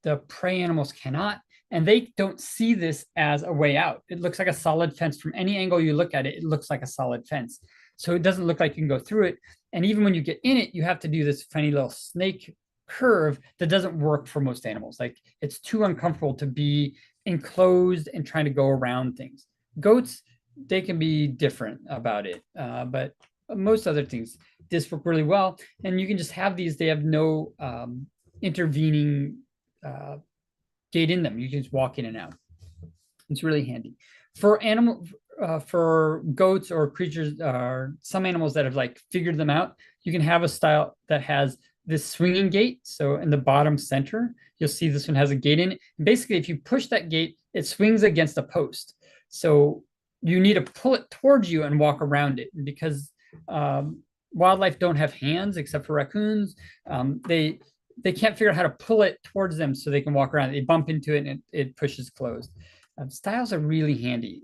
the prey animals cannot, and they don't see this as a way out. It looks like a solid fence. From any angle you look at it, it looks like a solid fence. So it doesn't look like you can go through it. And even when you get in it, you have to do this funny little snake curve that doesn't work for most animals. Like, it's too uncomfortable to be enclosed and trying to go around things. Goats, they can be different about it, but most other things, this work really well. And you can just have these, they have no intervening gate in them. You can just walk in and out. It's really handy. For goats or creatures, or some animals that have like figured them out, you can have a stile that has this swinging gate. So in the bottom center, you'll see this one has a gate in it. And basically, if you push that gate, it swings against a post. So you need to pull it towards you and walk around it. And because wildlife don't have hands except for raccoons, they can't figure out how to pull it towards them so they can walk around. They bump into it and it pushes closed. Stiles are really handy,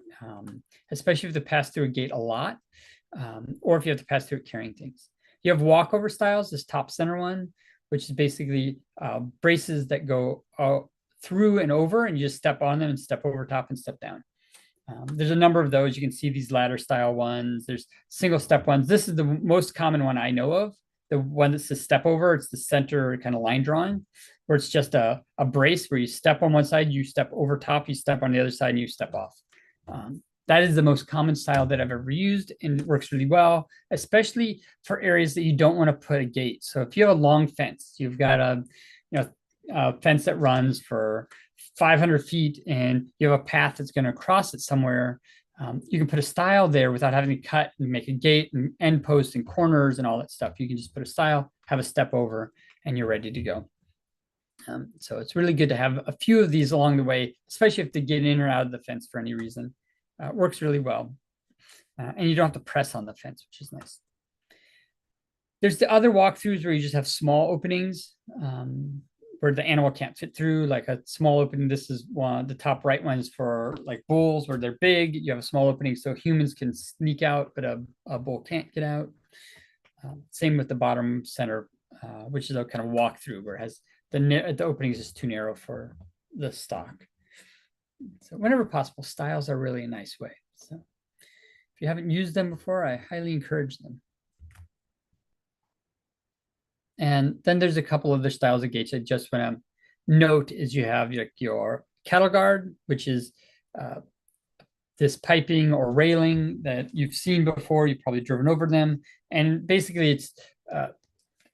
especially if you have to pass through a gate a lot, or if you have to pass through it carrying things. You have walkover stiles, this top center one, which is basically braces that go through and over, and you just step on them and step over top and step down. There's a number of those. You can see these ladder style ones. There's single step ones. This is the most common one I know of. The one that says step over, it's the center kind of line drawing, where it's just a brace where you step on one side, you step over top, you step on the other side, and you step off. That is the most common style that I've ever used, and it works really well, especially for areas that you don't want to put a gate. So if you have a long fence, you've got a fence that runs for 500 feet and you have a path that's going to cross it somewhere, you can put a stile there without having to cut and make a gate and end posts and corners and all that stuff. You can just put a stile, have a step over, and you're ready to go. So it's really good to have a few of these along the way, especially if they get in or out of the fence for any reason. It works really well. And you don't have to press on the fence, which is nice. There's the other walkthroughs where you just have small openings where the animal can't fit through, like a small opening. This is one, the top right ones for like bulls where they're big. You have a small opening so humans can sneak out, but a bull can't get out. Same with the bottom center, which is a kind of walkthrough where it has the opening is just too narrow for the stock. So whenever possible, stiles are really a nice way. So if you haven't used them before, I highly encourage them. And then there's a couple other styles of gates I just want to note is you have your cattle guard, which is this piping or railing that you've seen before. You've probably driven over them. And basically it's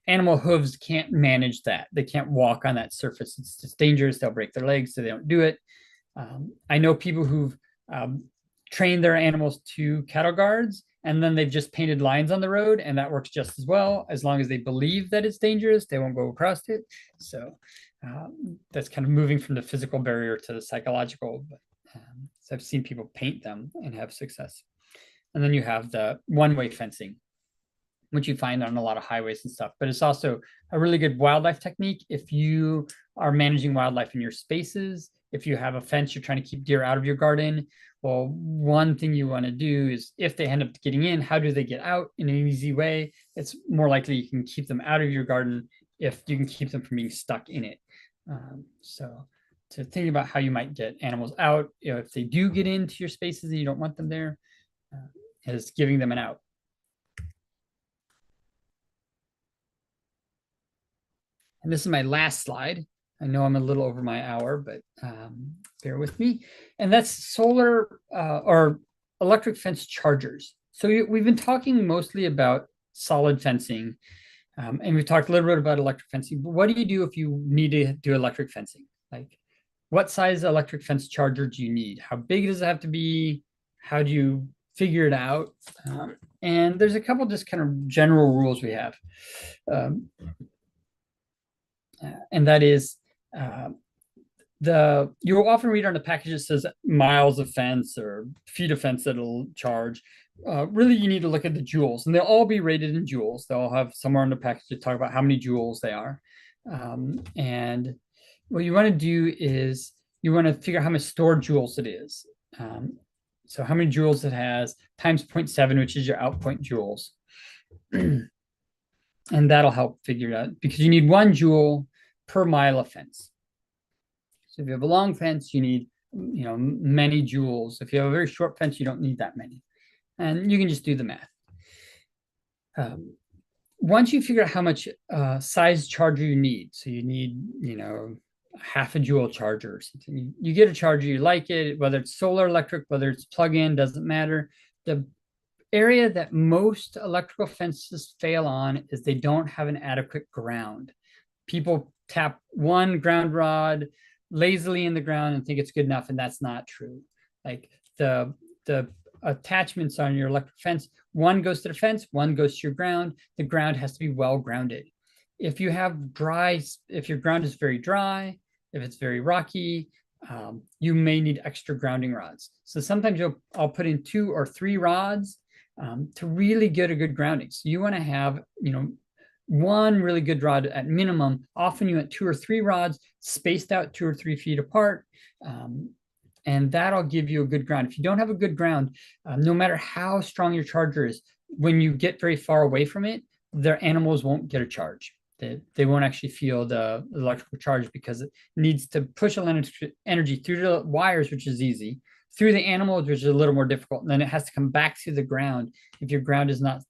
animal hooves can't manage that. They can't walk on that surface. It's just dangerous. They'll break their legs, so they don't do it. I know people who've trained their animals to cattle guards, and then they've just painted lines on the road, and that works just as well. As long as they believe that it's dangerous, they won't go across it. So that's kind of moving from the physical barrier to the psychological. But, so I've seen people paint them and have success. And then you have the one-way fencing, which you find on a lot of highways and stuff. But it's also a really good wildlife technique if you are managing wildlife in your spaces. If you have a fence, you're trying to keep deer out of your garden. Well, one thing you want to do is if they end up getting in, how do they get out in an easy way? It's more likely you can keep them out of your garden if you can keep them from being stuck in it. So to think about how you might get animals out, if they do get into your spaces and you don't want them there, is giving them an out. And this is my last slide. I know I'm a little over my hour, but bear with me. And that's solar or electric fence chargers. So we've been talking mostly about solid fencing. And we've talked a little bit about electric fencing, but what do you do if you need to do electric fencing? Like, what size electric fence charger do you need? How big does it have to be? How do you figure it out? And there's a couple just kind of general rules we have. And that is, you'll often read on the package that says miles of fence or feet of fence that'll charge. Really, you need to look at the joules, and they'll all be rated in joules. They'll have somewhere on the package to talk about how many joules they are. And what you want to do is you want to figure out how much stored joules it is. So how many joules it has times 0.7, which is your outpoint joules. And that'll help figure it out, because you need 1 joule per mile of fence. So if you have a long fence, you need, many joules. If you have a very short fence, you don't need that many. And you can just do the math. Once you figure out how much size charger you need, so you need, half a joule charger or something, you get a charger, you like it, whether it's solar, electric, whether it's plug-in, doesn't matter. The area that most electrical fences fail on is they don't have an adequate ground. People tap one ground rod lazily in the ground and think it's good enough, and that's not true. Like the attachments on your electric fence, one goes to the fence, one goes to your ground. The ground has to be well grounded. If you have if your ground is very dry, if it's very rocky, you may need extra grounding rods. So sometimes I'll put in 2 or 3 rods to really get a good grounding. So you want to have, 1 really good rod at minimum. Often you want 2 or 3 rods spaced out 2 or 3 feet apart. And that'll give you a good ground. If you don't have a good ground, no matter how strong your charger is, when you get very far away from it, their animals won't get a charge. They won't actually feel the electrical charge, because it needs to push energy through the wires, which is easy, through the animals, which is a little more difficult. And then it has to come back to the ground. If your ground is not,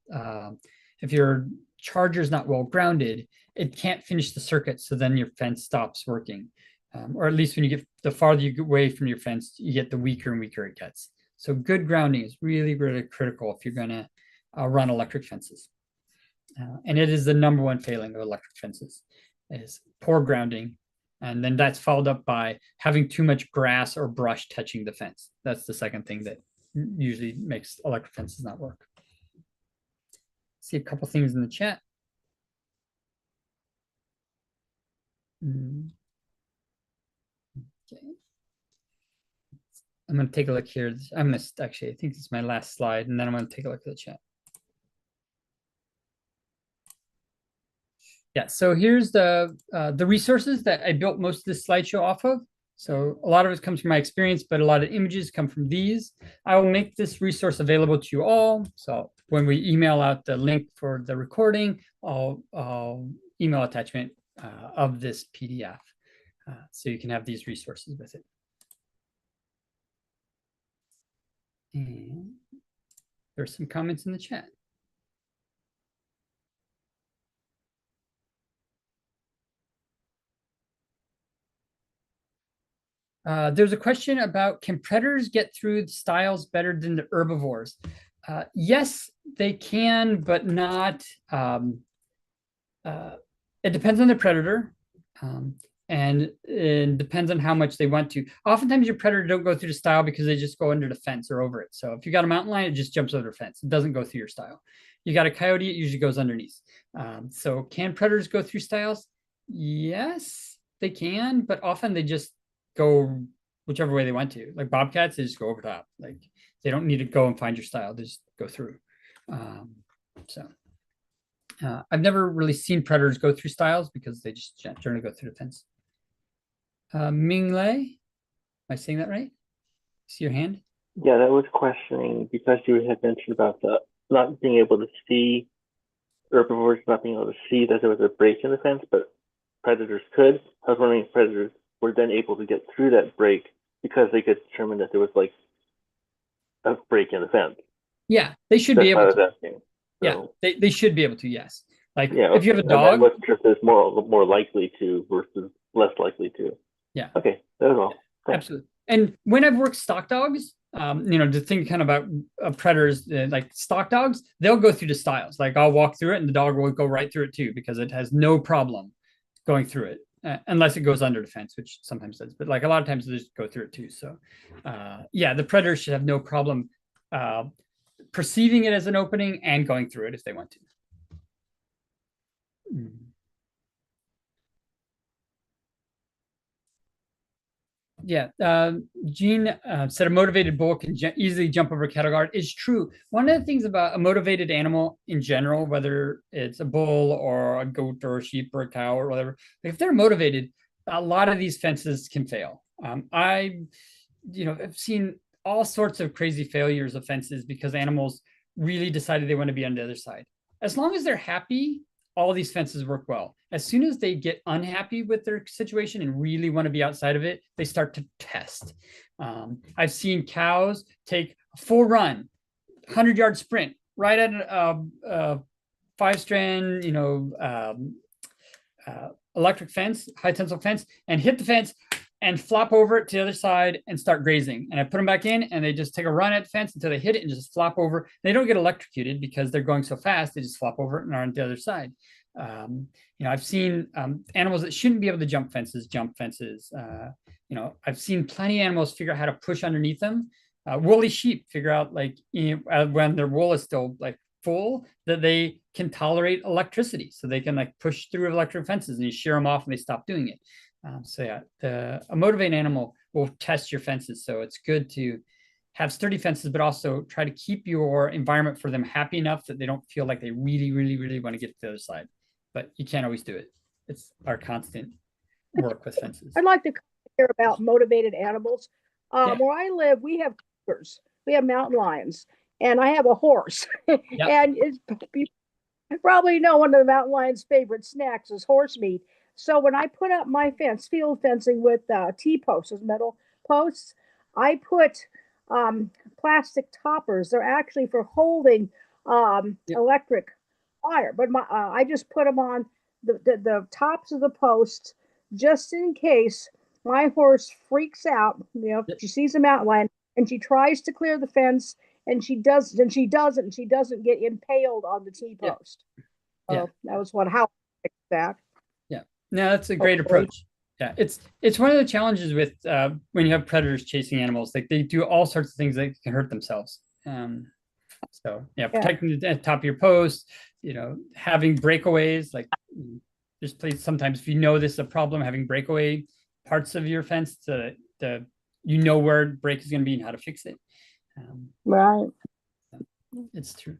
if your charger is not well grounded, it can't finish the circuit. So then your fence stops working. Or at least when you get the farther you get away from your fence, you get the weaker and weaker it gets. So good grounding is really, really critical if you're going to run electric fences. And it is the #1 failing of electric fences, is poor grounding. And then that's followed up by having too much grass or brush touching the fence. That's the second thing that usually makes electric fences not work. See a couple things in the chat. Okay. I'm going to take a look here. I'm going to actually, I think this is my last slide, and then I'm going to take a look at the chat. Yeah, so here's the resources that I built most of this slideshow off of. So a lot of it comes from my experience, but a lot of images come from these. I will make this resource available to you all. So when we email out the link for the recording, I'll email attachment of this PDF. So you can have these resources with it. And there's some comments in the chat. There's a question about, can predators get through the stiles better than the herbivores? Yes, they can, but not. It depends on the predator, and it depends on how much they want to. Oftentimes your predator don't go through the stile because they just go under the fence or over it. So if you got a mountain lion, it just jumps over the fence. It doesn't go through your stile. You got a coyote, it usually goes underneath. So can predators go through stiles? Yes, they can, but often they just go whichever way they want to. Like bobcats, they just go over top. Like they don't need to go and find your stile. They just go through. I've never really seen predators go through stiles because they just generally go through the fence. Minglei, am I saying that right? See your hand? Yeah, that was questioning because you had mentioned about the not being able to see, herbivores not being able to see that there was a break in the fence, but predators could. I was wondering if predators were then able to get through that break because they could determine that there was like a break in the fence. Yeah, they should be able to. So, yeah, they should be able to, yes. Like yeah, if you have a dog. I wasn't sure if there's more likely to versus less likely to. Yeah. Okay, that was all. Thanks. Absolutely. And when I've worked stock dogs, to think kind of about predators like stock dogs, they'll go through the stiles. Like I'll walk through it and the dog will go right through it too, because it has no problem going through it. Unless it goes under the fence, which sometimes does, but like a lot of times they just go through it too. So yeah, the predators should have no problem perceiving it as an opening and going through it if they want to. Yeah, Gene said a motivated bull can easily jump over cattle guard. Is true. One of the things about a motivated animal in general, whether it's a bull or a goat or a sheep or a cow or whatever, if they're motivated, a lot of these fences can fail. I've seen all sorts of crazy failures of fences because animals really decided they want to be on the other side. As long as they're happy, all these fences work well. As soon as they get unhappy with their situation and really want to be outside of it, they start to test. I've seen cows take a full run, 100-yard sprint right at a 5-strand, electric fence, high tensile fence, and hit the fence and flop over it to the other side and start grazing. And I put them back in and they just take a run at the fence until they hit it and just flop over. They don't get electrocuted because they're going so fast. They just flop over it and are on the other side. I've seen animals that shouldn't be able to jump fences. I've seen plenty of animals figure out how to push underneath them. Woolly sheep figure out when their wool is still like full, that they can tolerate electricity. So they can like push through electric fences and you shear them off and they stop doing it. A motivated animal will test your fences. So it's good to have sturdy fences, but also try to keep your environment for them happy enough that they don't feel like they really, really, really want to get to the other side. But you can't always do it. It's our constant work with fences. I'd like to hear about motivated animals. Where I live, we have cougars, we have mountain lions, and I have a horse. Yep. And you probably know one of the mountain lion's favorite snacks is horse meat. So when I put up my fence, field fencing with T-posts, metal posts, I put plastic toppers. They're actually for holding electric wire, but I just put them on the tops of the posts just in case my horse freaks out. She sees a mountain lion and she tries to clear the fence and she doesn't get impaled on the T-post. So that was how I fixed that. No, that's a great approach. Yeah, it's one of the challenges with when you have predators chasing animals. Like they do all sorts of things that can hurt themselves. Protecting the top of your post, having breakaways. Like just please, sometimes if you know this is a problem, having breakaway parts of your fence to where break is going to be and how to fix it. Right. It's true.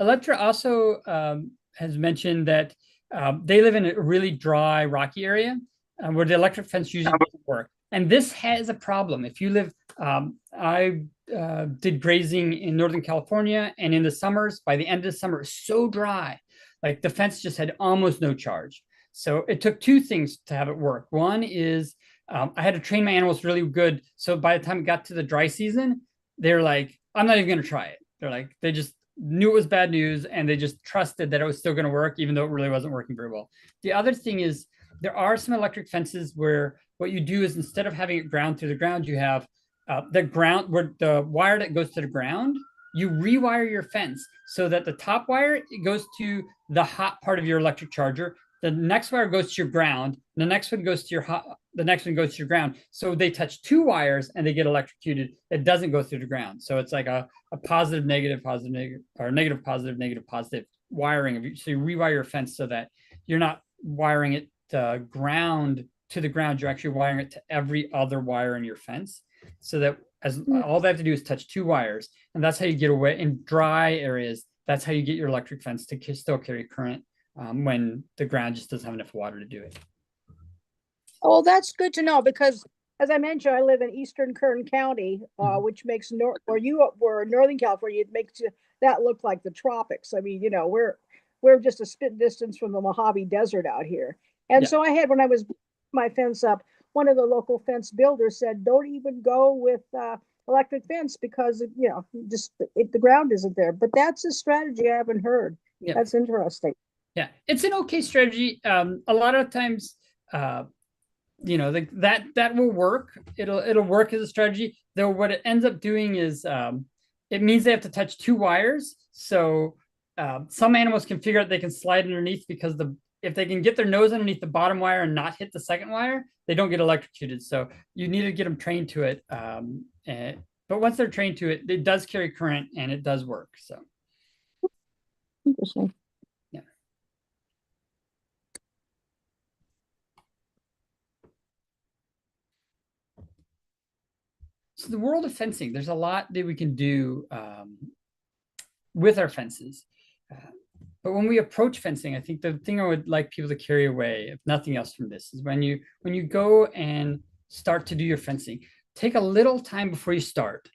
Electra also has mentioned that they live in a really dry, rocky area where the electric fence usually doesn't work. And this has a problem. If you live, I did grazing in Northern California, and in the summers, by the end of the summer, it's so dry. Like the fence just had almost no charge. So it took two things to have it work. One is I had to train my animals really good. So by the time it got to the dry season, they're like, I'm not even going to try it. They're like, they just knew it was bad news and they just trusted that it was still going to work, even though it really wasn't working very well. The other thing is there are some electric fences where what you do is instead of having it ground through the ground, you have the ground where the wire that goes to the ground, you rewire your fence so that the top wire it goes to the hot part of your electric charger. The next wire goes to your ground. The next one goes to your hot. The next one goes to your ground. So they touch two wires and they get electrocuted. It doesn't go through the ground. So it's like a positive, negative, positive, negative, or negative, positive, negative, positive wiring. So you rewire your fence so that you're not wiring it ground to the ground. You're actually wiring it to every other wire in your fence. So that all they have to do is touch two wires. And that's how you get away in dry areas. That's how you get your electric fence to still carry current when the ground just doesn't have enough water to do it. Oh, that's good to know because, as I mentioned, I live in Eastern Kern County, which makes you were in Northern California. It makes that look like the tropics. I mean, we're just a spit distance from the Mojave Desert out here. And so I had, when I was my fence up, one of the local fence builders said, "Don't even go with electric fence because the ground isn't there." But that's a strategy I haven't heard. Yep. That's interesting. Yeah, it's an okay strategy. A lot of times, that will work. It'll work as a strategy. though what it ends up doing is it means they have to touch two wires. So some animals can figure out they can slide underneath because if they can get their nose underneath the bottom wire and not hit the second wire, they don't get electrocuted. So you need to get them trained to it. But once they're trained to it, it does carry current and it does work. So Interesting. yeah. So the world of fencing, there's a lot that we can do with our fences. But when we approach fencing, I think the thing I would like people to carry away, if nothing else from this, is when you go and start to do your fencing, take a little time before you start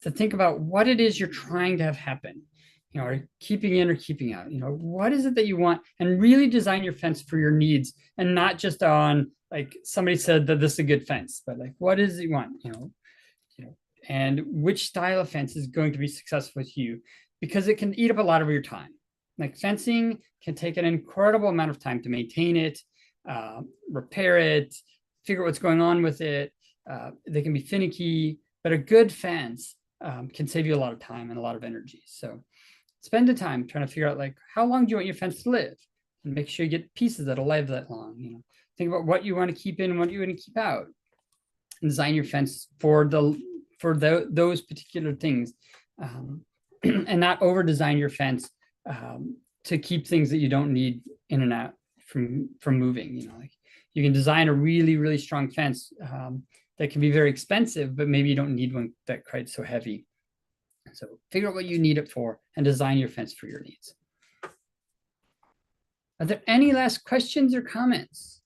to think about what it is you're trying to have happen. You know, are keeping in or keeping out? You know, what is it that you want? And really design your fence for your needs, and not just on like somebody said that this is a good fence, but like what is it you want? You know, and which style of fence is going to be successful with you, because it can eat up a lot of your time. Like fencing can take an incredible amount of time to maintain it, repair it, figure out what's going on with it. They can be finicky, but a good fence can save you a lot of time and a lot of energy. So spend the time trying to figure out like how long do you want your fence to live, and make sure you get pieces that'll live that long. You know, think about what you want to keep in and what you want to keep out, and design your fence for those particular things, and not over design your fence to keep things that you don't need in and out from moving. You know, like you can design a really, really strong fence that can be very expensive, but maybe you don't need one that quite so heavy. So figure out what you need it for and design your fence for your needs. Are there any last questions or comments?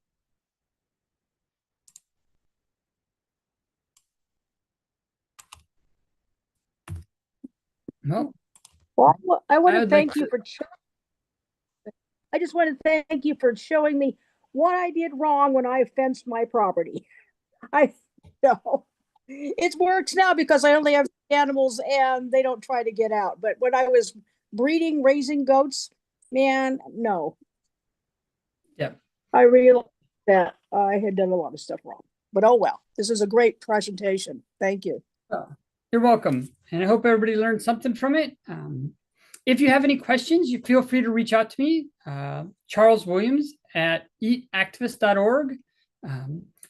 No. Well, I want to would thank like you to- for. I just want to thank you for showing me what I did wrong when I fenced my property. I know it works now because I only have animals and they don't try to get out. But when I was breeding, raising goats, man, no. Yep. I realized that I had done a lot of stuff wrong. But oh well, this is a great presentation. Thank you. Oh, you're welcome. And I hope everybody learned something from it. If you have any questions, you feel free to reach out to me, Charles Williams at eatactivist.org.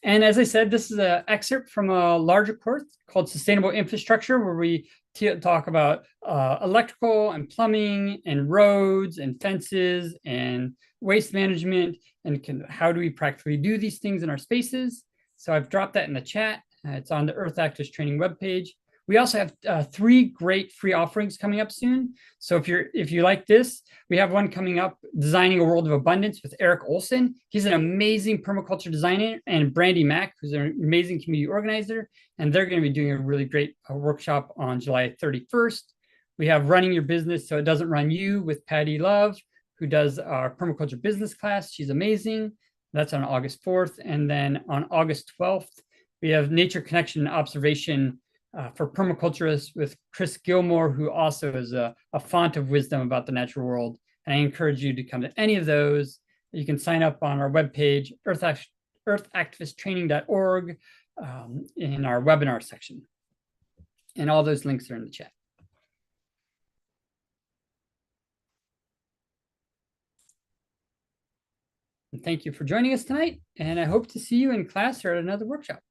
And as I said, this is an excerpt from a larger course called Sustainable Infrastructure, where we talk about electrical and plumbing and roads and fences and waste management and how do we practically do these things in our spaces. So I've dropped that in the chat. It's on the Earth Activist Training webpage. We also have 3 great free offerings coming up soon. So if you like this, we have one coming up, Designing a World of Abundance with Eric Olson. He's an amazing permaculture designer, and Brandy Mack, who's an amazing community organizer. And they're going to be doing a really great workshop on July 31st. We have Running Your Business So It Doesn't Run You with Patty Love, who does our permaculture business class. She's amazing. That's on August 4th. And then on August 12th, we have Nature Connection and Observation for permaculturists with Chris Gilmore, who also is a font of wisdom about the natural world. And I encourage you to come to any of those. You can sign up on our webpage, earthactivisttraining.org, in our webinar section. And all those links are in the chat. And thank you for joining us tonight. And I hope to see you in class or at another workshop.